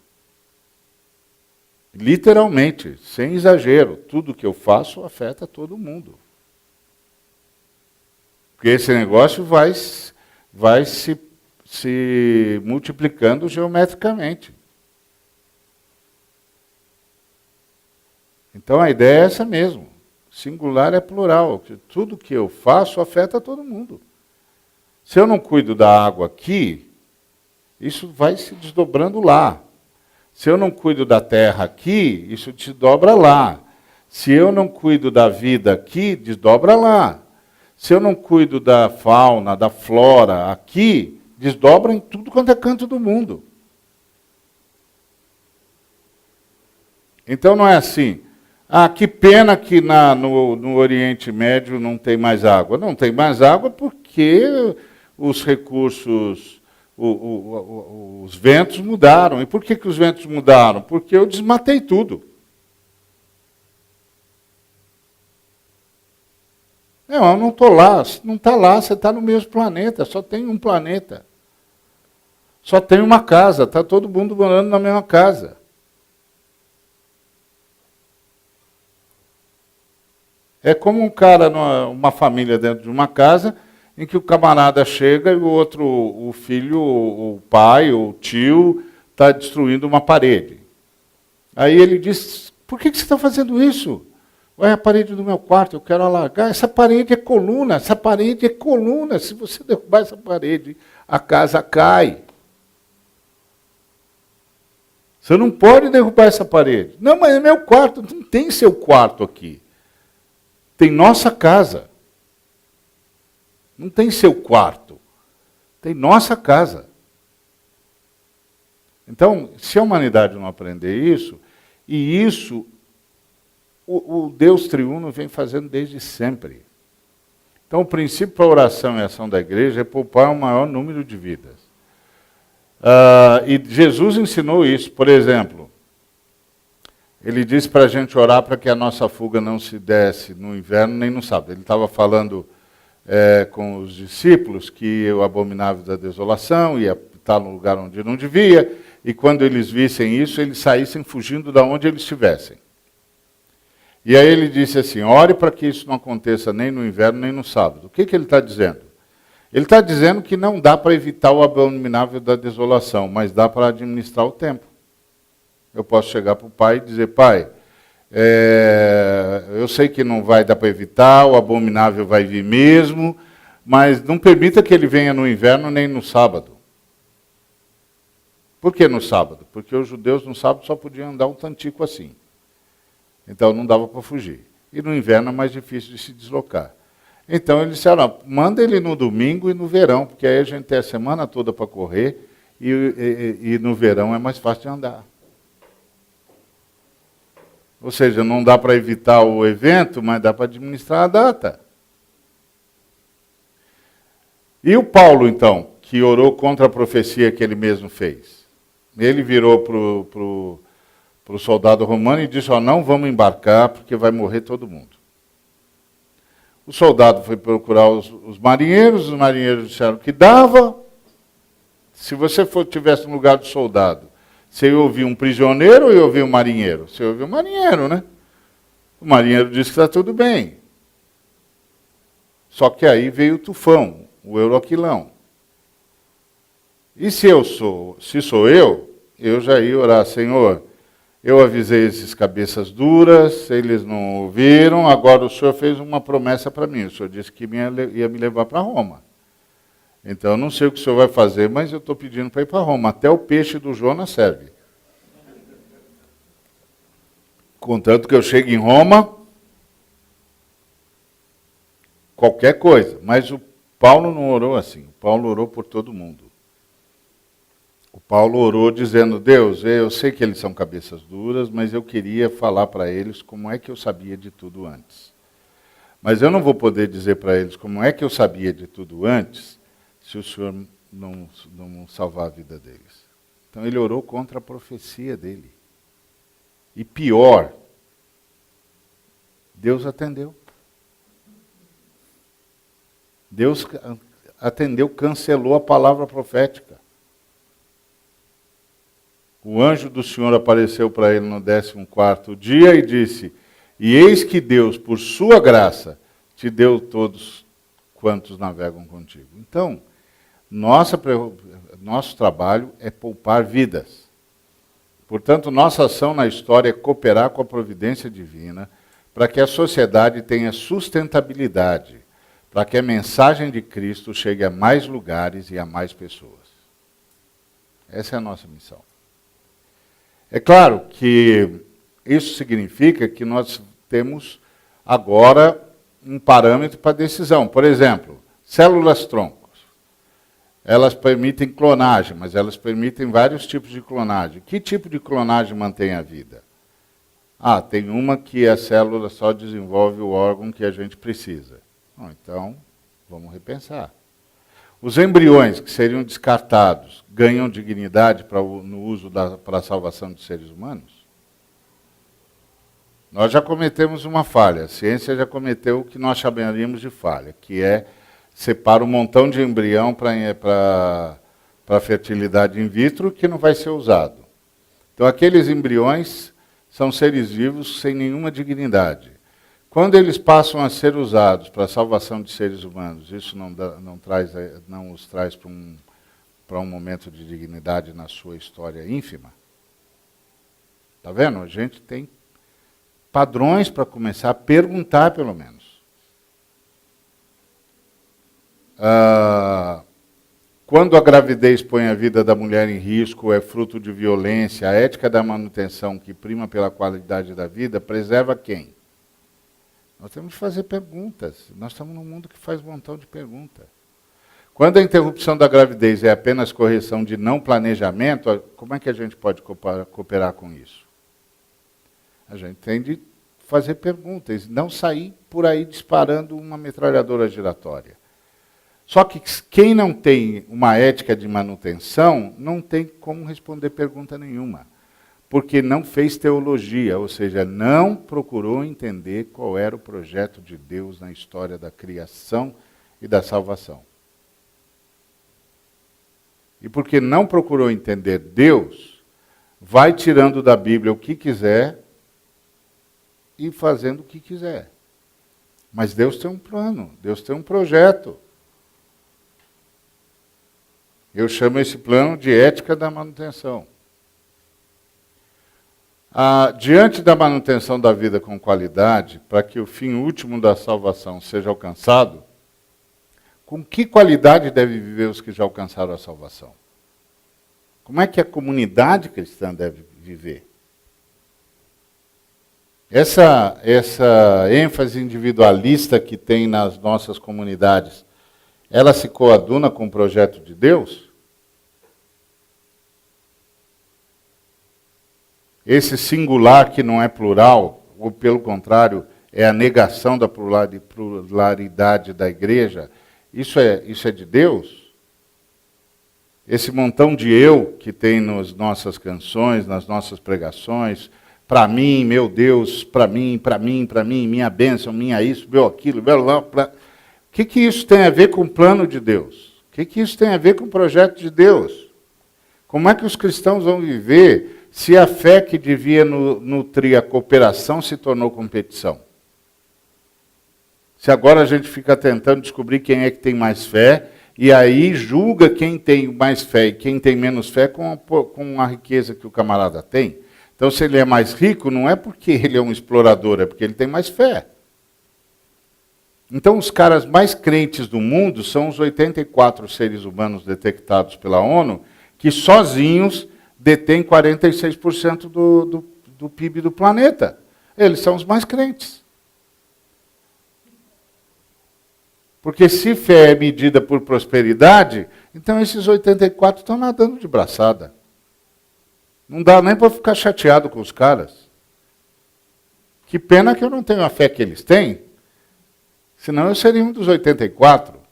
Literalmente, sem exagero, tudo que eu faço afeta todo mundo. Porque esse negócio vai se multiplicando geometricamente. Então a ideia é essa mesmo. Singular é plural. Tudo que eu faço afeta todo mundo. Se eu não cuido da água aqui, isso vai se desdobrando lá. Se eu não cuido da terra aqui, isso desdobra lá. Se eu não cuido da vida aqui, desdobra lá. Se eu não cuido da fauna, da flora aqui, desdobra em tudo quanto é canto do mundo. Então não é assim, que pena que no Oriente Médio não tem mais água. Não tem mais água porque os recursos, os ventos mudaram. E por que os ventos mudaram? Porque eu desmatei tudo. Não, eu não estou lá. Não está lá, você está no mesmo planeta. Só tem um planeta. Só tem uma casa. Está todo mundo morando na mesma casa. É como um cara, uma família dentro de uma casa, em que o camarada chega e o outro, o filho, o pai, o tio, está destruindo uma parede. Aí ele diz, por que você está fazendo isso? Olha a parede do meu quarto, eu quero alargar. Essa parede é coluna, essa parede é coluna. Se você derrubar essa parede, a casa cai. Você não pode derrubar essa parede. Não, mas é meu quarto. Não tem seu quarto aqui. Tem nossa casa. Não tem seu quarto. Tem nossa casa. Então, se a humanidade não aprender isso, e isso o Deus triuno vem fazendo desde sempre. Então, o princípio para a oração e a ação da igreja é poupar o maior número de vidas. E Jesus ensinou isso. Por exemplo, ele disse para a gente orar para que a nossa fuga não se desse no inverno nem no sábado. Ele estava falando com os discípulos que o abominável da desolação ia estar no lugar onde não devia, e quando eles vissem isso, eles saíssem fugindo de onde eles estivessem. E aí ele disse assim, ore para que isso não aconteça nem no inverno nem no sábado. O que ele está dizendo? Ele está dizendo que não dá para evitar o abominável da desolação, mas dá para administrar o tempo. Eu posso chegar para o pai e dizer, pai, eu sei que não vai dar para evitar, o abominável vai vir mesmo, mas não permita que ele venha no inverno nem no sábado. Por que no sábado? Porque os judeus no sábado só podiam andar um tantico assim. Então não dava para fugir. E no inverno é mais difícil de se deslocar. Então eles disseram, manda ele no domingo e no verão, porque aí a gente tem a semana toda para correr e no verão é mais fácil de andar. Ou seja, não dá para evitar o evento, mas dá para administrar a data. E o Paulo, então, que orou contra a profecia que ele mesmo fez? Ele virou para o soldado romano e disse, não vamos embarcar porque vai morrer todo mundo. O soldado foi procurar os marinheiros disseram que dava. Se você estivesse no lugar do soldado, você ia ouvir um prisioneiro ou ia ouvir um marinheiro? Você ia ouvir um marinheiro, né? O marinheiro disse que está tudo bem. Só que aí veio o tufão, o Euroquilão. E se sou eu já ia orar, Senhor, eu avisei esses cabeças duras, eles não ouviram, agora o Senhor fez uma promessa para mim, o Senhor disse que ia me levar para Roma. Então eu não sei o que o Senhor vai fazer, mas eu estou pedindo para ir para Roma, até o peixe do Jonas serve. Contanto que eu chegue em Roma, qualquer coisa, mas o Paulo não orou assim, o Paulo orou por todo mundo. O Paulo orou dizendo, Deus, eu sei que eles são cabeças duras, mas eu queria falar para eles como é que eu sabia de tudo antes. Mas eu não vou poder dizer para eles como é que eu sabia de tudo antes, se o Senhor não salvar a vida deles. Então ele orou contra a profecia dele. E pior, Deus atendeu. Deus atendeu, cancelou a palavra profética. O anjo do Senhor apareceu para ele no 14º dia e disse, e eis que Deus, por sua graça, te deu todos quantos navegam contigo. Então, nosso trabalho é poupar vidas. Portanto, nossa ação na história é cooperar com a providência divina para que a sociedade tenha sustentabilidade, para que a mensagem de Cristo chegue a mais lugares e a mais pessoas. Essa é a nossa missão. É claro que isso significa que nós temos agora um parâmetro para decisão. Por exemplo, células-troncos. Elas permitem clonagem, mas elas permitem vários tipos de clonagem. Que tipo de clonagem mantém a vida? Tem uma que a célula só desenvolve o órgão que a gente precisa. Então, vamos repensar. Os embriões que seriam descartados ganham dignidade no uso para a salvação de seres humanos? Nós já cometemos uma falha, a ciência já cometeu o que nós chamaríamos de falha, que é separa um montão de embrião para fertilidade in vitro que não vai ser usado. Então aqueles embriões são seres vivos sem nenhuma dignidade. Quando eles passam a ser usados para a salvação de seres humanos, isso não os traz para um momento de dignidade na sua história ínfima? Está vendo? A gente tem padrões para começar a perguntar, pelo menos. Quando a gravidez põe a vida da mulher em risco, é fruto de violência, a ética da manutenção, que prima pela qualidade da vida, preserva quem? Nós temos que fazer perguntas. Nós estamos num mundo que faz um montão de perguntas. Quando a interrupção da gravidez é apenas correção de não planejamento, como é que a gente pode cooperar com isso? A gente tem de fazer perguntas, não sair por aí disparando uma metralhadora giratória. Só que quem não tem uma ética de manutenção, não tem como responder pergunta nenhuma. Porque não fez teologia, ou seja, não procurou entender qual era o projeto de Deus na história da criação e da salvação. E porque não procurou entender Deus, vai tirando da Bíblia o que quiser e fazendo o que quiser. Mas Deus tem um plano, Deus tem um projeto. Eu chamo esse plano de ética da manutenção. Diante da manutenção da vida com qualidade, para que o fim último da salvação seja alcançado, com que qualidade devem viver os que já alcançaram a salvação? Como é que a comunidade cristã deve viver? Essa ênfase individualista que tem nas nossas comunidades, ela se coaduna com o projeto de Deus? Esse singular que não é plural, ou pelo contrário, é a negação da pluralidade da igreja, isso é de Deus? Esse montão de eu que tem nas nossas canções, nas nossas pregações, para mim, meu Deus, para mim, minha bênção, minha isso, meu aquilo, meu lá, o que isso tem a ver com o plano de Deus? O que isso tem a ver com o projeto de Deus? Como é que os cristãos vão viver se a fé que devia nutrir a cooperação se tornou competição? Se agora a gente fica tentando descobrir quem é que tem mais fé, e aí julga quem tem mais fé e quem tem menos fé com a riqueza que o camarada tem. Então, se ele é mais rico, não é porque ele é um explorador, é porque ele tem mais fé. Então, os caras mais crentes do mundo são os 84 seres humanos detectados pela ONU, que sozinhos detêm 46% do PIB do planeta. Eles são os mais crentes. Porque se fé é medida por prosperidade, então esses 84 estão nadando de braçada. Não dá nem para ficar chateado com os caras. Que pena que eu não tenho a fé que eles têm, senão eu seria um dos 84.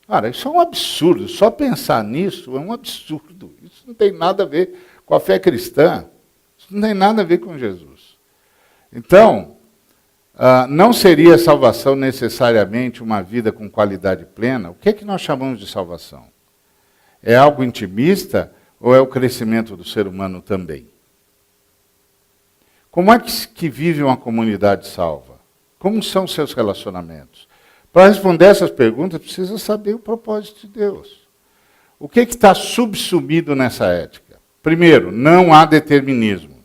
Cara, isso é um absurdo. Só pensar nisso é um absurdo. Isso não tem nada a ver com a fé cristã. Isso não tem nada a ver com Jesus. Então, não seria salvação necessariamente uma vida com qualidade plena? O que é que nós chamamos de salvação? É algo intimista ou é o crescimento do ser humano também? Como é que vive uma comunidade salva? Como são seus relacionamentos? Para responder essas perguntas, precisa saber o propósito de Deus. O que está subsumido nessa ética? Primeiro, não há determinismo.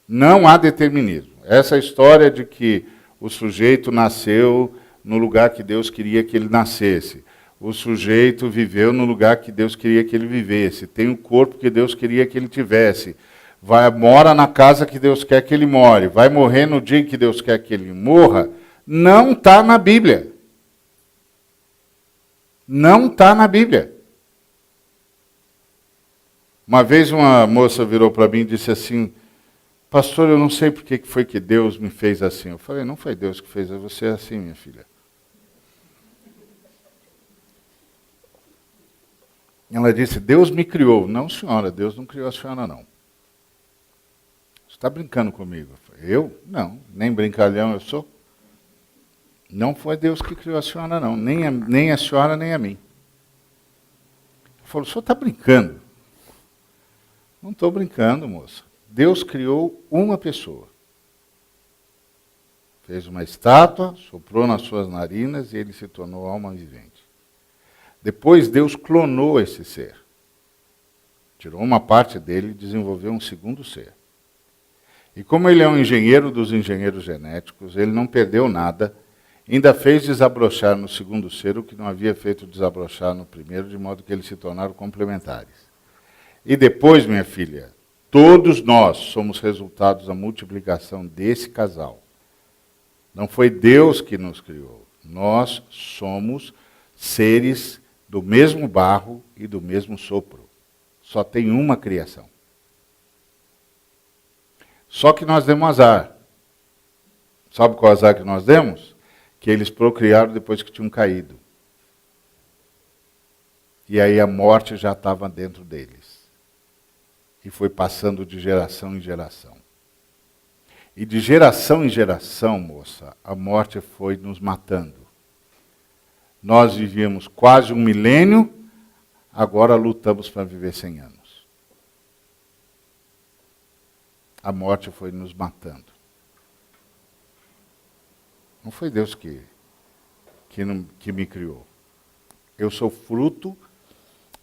Não há determinismo. Essa história de que o sujeito nasceu no lugar que Deus queria que ele nascesse. O sujeito viveu no lugar que Deus queria que ele vivesse. Tem o corpo que Deus queria que ele tivesse. Mora na casa que Deus quer que ele more. Vai morrer no dia que Deus quer que ele morra. Não está na Bíblia. Não está na Bíblia. Uma vez uma moça virou para mim e disse assim: pastor, eu não sei por que foi que Deus me fez assim. Eu falei: não foi Deus que fez você assim, minha filha. Ela disse: Deus me criou. Não, senhora, Deus não criou a senhora, não. Você está brincando comigo? Eu? Não, nem brincalhão eu sou. Não foi Deus que criou a senhora, não. Nem a senhora, nem a mim. Ele falou: o senhor está brincando? Não estou brincando, moça. Deus criou uma pessoa. Fez uma estátua, soprou nas suas narinas e ele se tornou alma vivente. Depois Deus clonou esse ser. Tirou uma parte dele e desenvolveu um segundo ser. E como ele é um engenheiro dos engenheiros genéticos, ele não perdeu nada, ainda fez desabrochar no segundo ser o que não havia feito desabrochar no primeiro, de modo que eles se tornaram complementares. E depois, minha filha, todos nós somos resultados da multiplicação desse casal. Não foi Deus que nos criou. Nós somos seres do mesmo barro e do mesmo sopro. Só tem uma criação. Só que nós demos azar. Sabe qual azar que nós demos? Que eles procriaram depois que tinham caído. E aí a morte já estava dentro deles. E foi passando de geração em geração. E de geração em geração, moça, a morte foi nos matando. Nós vivíamos quase 1 milênio, agora lutamos para viver 100 anos. A morte foi nos matando. Não foi Deus que me criou. Eu sou fruto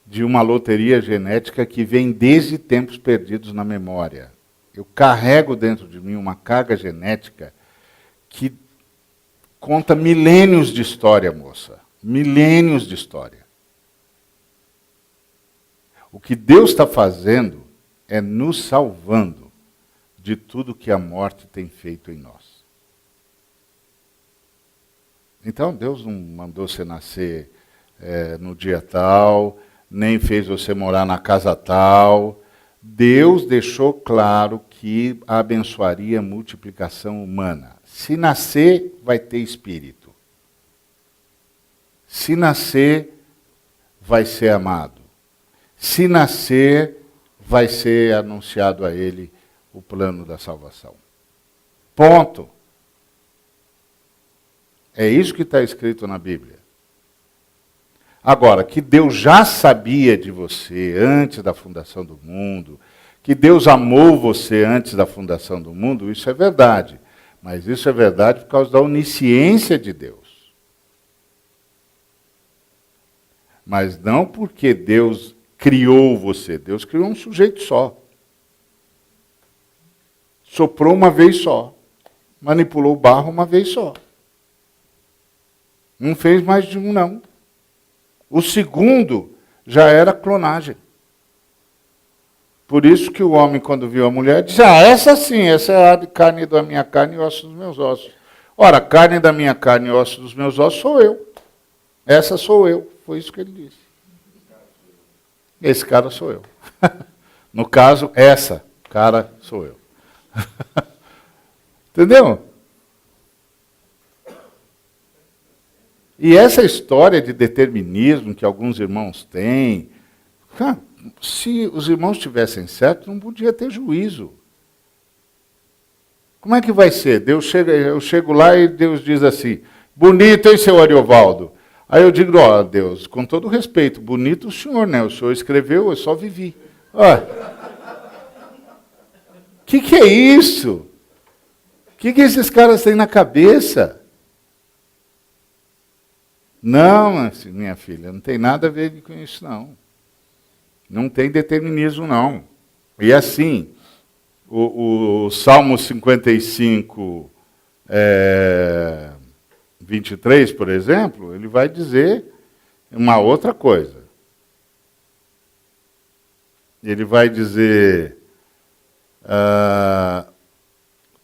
de uma loteria genética que vem desde tempos perdidos na memória. Eu carrego dentro de mim uma carga genética que conta milênios de história, moça. Milênios de história. O que Deus está fazendo é nos salvando de tudo que a morte tem feito em nós. Então, Deus não mandou você nascer no dia tal, nem fez você morar na casa tal. Deus deixou claro que abençoaria a multiplicação humana. Se nascer, vai ter espírito. Se nascer, vai ser amado. Se nascer, vai ser anunciado a ele o plano da salvação. Ponto. É isso que está escrito na Bíblia. Agora, que Deus já sabia de você antes da fundação do mundo, que Deus amou você antes da fundação do mundo, isso é verdade. Mas isso é verdade por causa da onisciência de Deus. Mas não porque Deus criou você. Deus criou um sujeito só. Soprou uma vez só. Manipulou o barro uma vez só. Não fez mais de um, não. O segundo já era clonagem. Por isso que o homem, quando viu a mulher, disse, essa sim, essa é a carne da minha carne e osso dos meus ossos. Ora, carne da minha carne e osso dos meus ossos sou eu. Essa sou eu. Foi isso que ele disse. Esse cara sou eu. No caso, essa cara sou eu. Entendeu? E essa história de determinismo que alguns irmãos têm, cara, se os irmãos tivessem certo, não podia ter juízo. Como é que vai ser? Eu chego lá e Deus diz assim, bonito, hein, seu Ariovaldo? Aí eu digo, Deus, com todo respeito, bonito o senhor, né? O senhor escreveu, eu só vivi. Que é isso? O que esses caras têm na cabeça? Não, minha filha, não tem nada a ver com isso, não. Não tem determinismo, não. E assim, o Salmo 55, 23, por exemplo, ele vai dizer uma outra coisa. Ele vai dizer,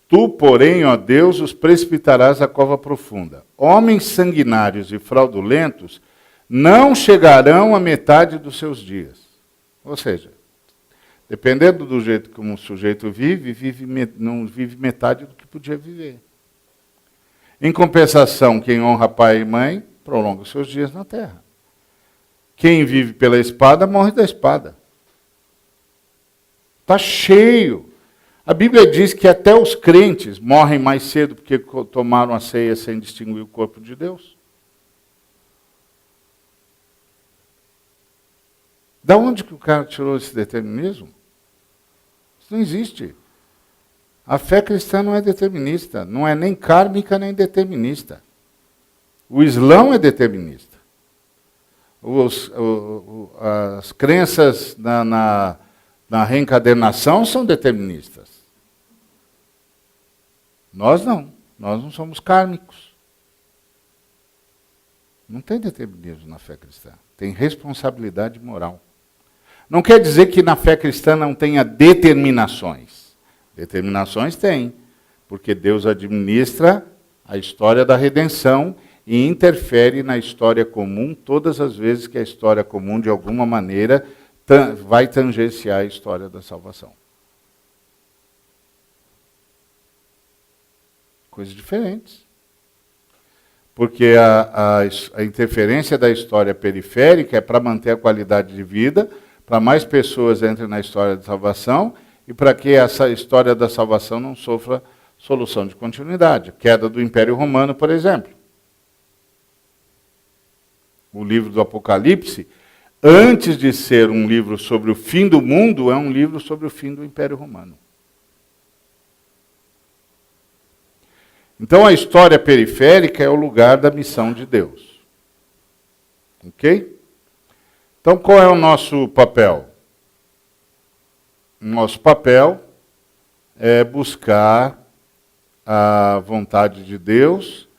tu, porém, ó Deus, os precipitarás à cova profunda. Homens sanguinários e fraudulentos não chegarão à metade dos seus dias. Ou seja, dependendo do jeito como o sujeito não vive metade do que podia viver. Em compensação, quem honra pai e mãe, prolonga os seus dias na terra. Quem vive pela espada, morre da espada. Está cheio. A Bíblia diz que até os crentes morrem mais cedo porque tomaram a ceia sem distinguir o corpo de Deus. Da onde que o cara tirou esse determinismo? Isso não existe. A fé cristã não é determinista, não é nem kármica nem determinista. O Islão é determinista. As crenças na reencarnação são deterministas. Nós não somos kármicos. Não tem determinismo na fé cristã, tem responsabilidade moral. Não quer dizer que na fé cristã não tenha determinações. Determinações tem, porque Deus administra a história da redenção e interfere na história comum todas as vezes que a história comum, de alguma maneira, vai tangenciar a história da salvação. Coisas diferentes. Porque a interferência da história periférica é para manter a qualidade de vida, para mais pessoas entrem na história da salvação e para que essa história da salvação não sofra solução de continuidade. Queda do Império Romano, por exemplo. O livro do Apocalipse, antes de ser um livro sobre o fim do mundo, é um livro sobre o fim do Império Romano. Então a história periférica é o lugar da missão de Deus. Ok? Então qual é o nosso papel? O nosso papel é buscar a vontade de Deus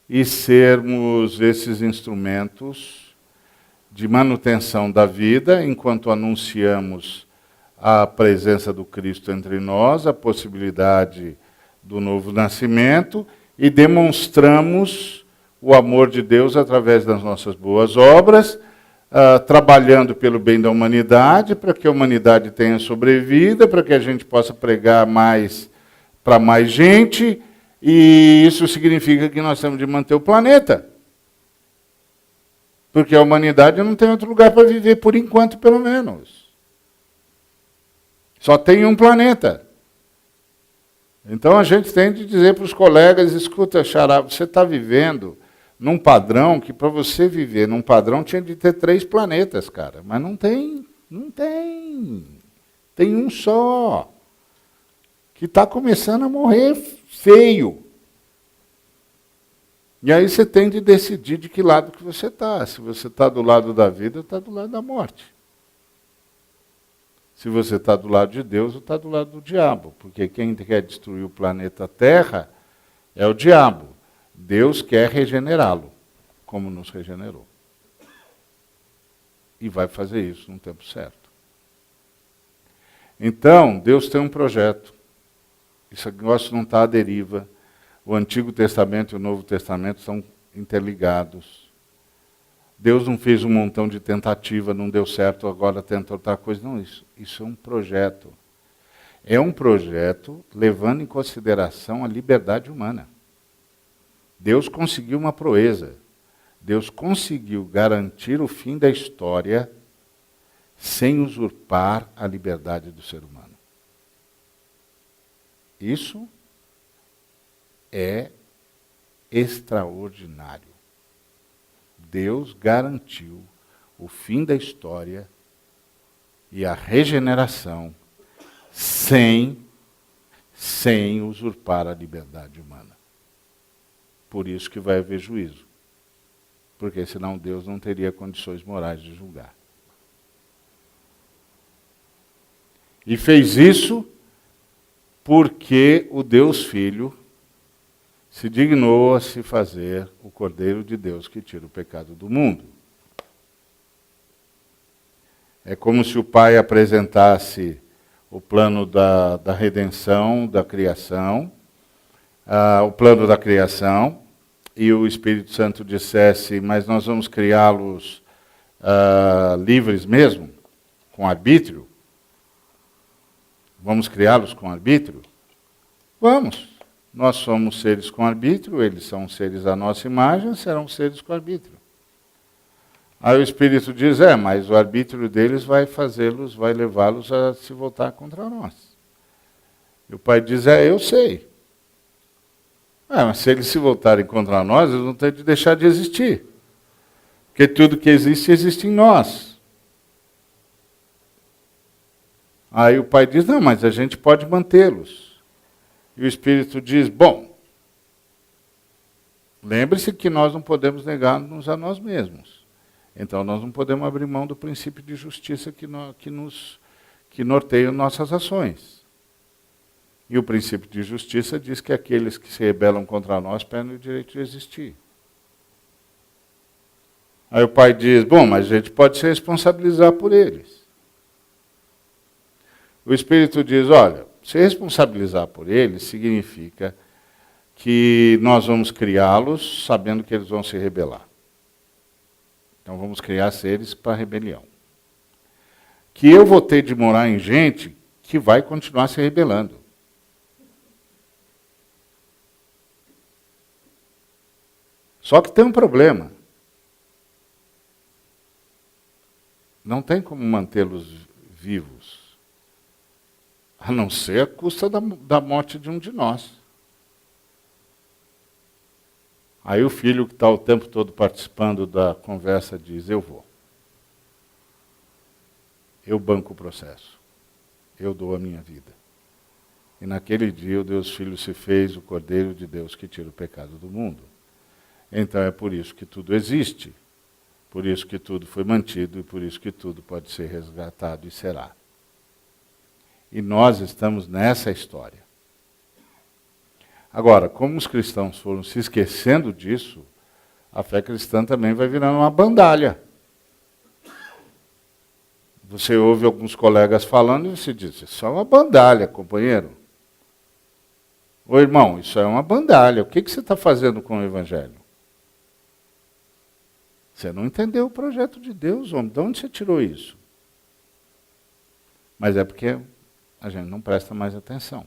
e sermos esses instrumentos de manutenção da vida, enquanto anunciamos a presença do Cristo entre nós, a possibilidade do novo nascimento, e demonstramos o amor de Deus através das nossas boas obras, trabalhando pelo bem da humanidade, para que a humanidade tenha sobrevida, para que a gente possa pregar mais para mais gente, e isso significa que nós temos de manter o planeta. Porque a humanidade não tem outro lugar para viver, por enquanto, pelo menos. Só tem um planeta. Então a gente tem de dizer para os colegas, escuta, Xará, você está vivendo num padrão que para você viver num padrão tinha de ter 3 planetas, cara. Mas não tem. Tem um só. Que está começando a morrer feio. E aí você tem de decidir de que lado que você está. Se você está do lado da vida, ou está do lado da morte. Se você está do lado de Deus, ou está do lado do diabo. Porque quem quer destruir o planeta Terra é o diabo. Deus quer regenerá-lo, como nos regenerou. E vai fazer isso no tempo certo. Então, Deus tem um projeto. Esse negócio não está à deriva. O Antigo Testamento e o Novo Testamento estão interligados. Deus não fez um montão de tentativa, não deu certo, agora tenta outra coisa. Não, isso é um projeto. É um projeto levando em consideração a liberdade humana. Deus conseguiu uma proeza. Deus conseguiu garantir o fim da história sem usurpar a liberdade do ser humano. Isso é extraordinário. Deus garantiu o fim da história e a regeneração sem usurpar a liberdade humana. Por isso que vai haver juízo. Porque senão Deus não teria condições morais de julgar. E fez isso porque o Deus Filho se dignou a se fazer o Cordeiro de Deus que tira o pecado do mundo. É como se o Pai apresentasse o plano da redenção, da criação, o plano da criação, e o Espírito Santo dissesse, mas nós vamos criá-los livres mesmo, com arbítrio? Vamos criá-los com arbítrio? Vamos. Nós somos seres com arbítrio, eles são seres à nossa imagem, serão seres com arbítrio. Aí o Espírito diz, mas o arbítrio deles vai fazê-los, vai levá-los a se voltar contra nós. E o Pai diz, eu sei. Mas se eles se voltarem contra nós, eles vão ter de deixar de existir. Porque tudo que existe, existe em nós. Aí o Pai diz, não, mas a gente pode mantê-los. E o Espírito diz, bom, lembre-se que nós não podemos negar-nos a nós mesmos. Então nós não podemos abrir mão do princípio de justiça que norteia nossas ações. E o princípio de justiça diz que aqueles que se rebelam contra nós perdem o direito de existir. Aí o pai diz, bom, mas a gente pode se responsabilizar por eles. O Espírito diz, olha, se responsabilizar por eles significa que nós vamos criá-los sabendo que eles vão se rebelar. Então vamos criar seres para rebelião. Que eu vou ter de morar em gente que vai continuar se rebelando. Só que tem um problema. Não tem como mantê-los vivos, a não ser à custa da morte de um de nós. Aí o filho que está o tempo todo participando da conversa diz, eu vou. Eu banco o processo. Eu dou a minha vida. E naquele dia o Deus Filho se fez o Cordeiro de Deus que tira o pecado do mundo. Então é por isso que tudo existe. Por isso que tudo foi mantido e por isso que tudo pode ser resgatado e será. E nós estamos nessa história. Agora, como os cristãos foram se esquecendo disso, a fé cristã também vai virando uma bandalha. Você ouve alguns colegas falando e você diz, isso é uma bandalha, companheiro. Ô irmão, isso é uma bandalha. O que você está fazendo com o Evangelho? Você não entendeu o projeto de Deus, homem. De onde você tirou isso? Mas é porque a gente não presta mais atenção.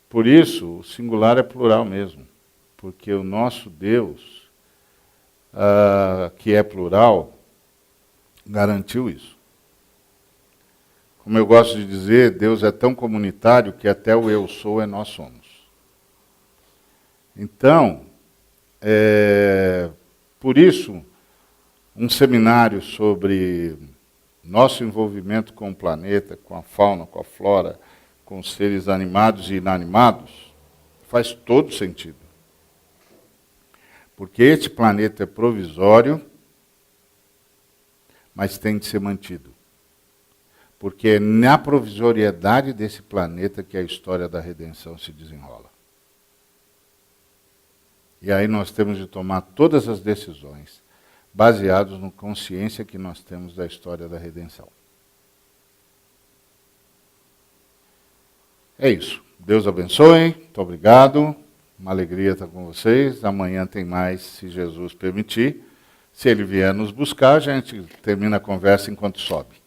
Por isso, o singular é plural mesmo. Porque o nosso Deus, que é plural, garantiu isso. Como eu gosto de dizer, Deus é tão comunitário que até o eu sou é nós somos. Então, por isso, um seminário sobre nosso envolvimento com o planeta, com a fauna, com a flora, com os seres animados e inanimados, faz todo sentido. Porque este planeta é provisório, mas tem de ser mantido. Porque é na provisoriedade desse planeta que a história da redenção se desenrola. E aí nós temos de tomar todas as decisões baseados na consciência que nós temos da história da redenção. É isso. Deus abençoe. Muito obrigado. Uma alegria estar com vocês. Amanhã tem mais, se Jesus permitir. Se ele vier nos buscar, a gente termina a conversa enquanto sobe.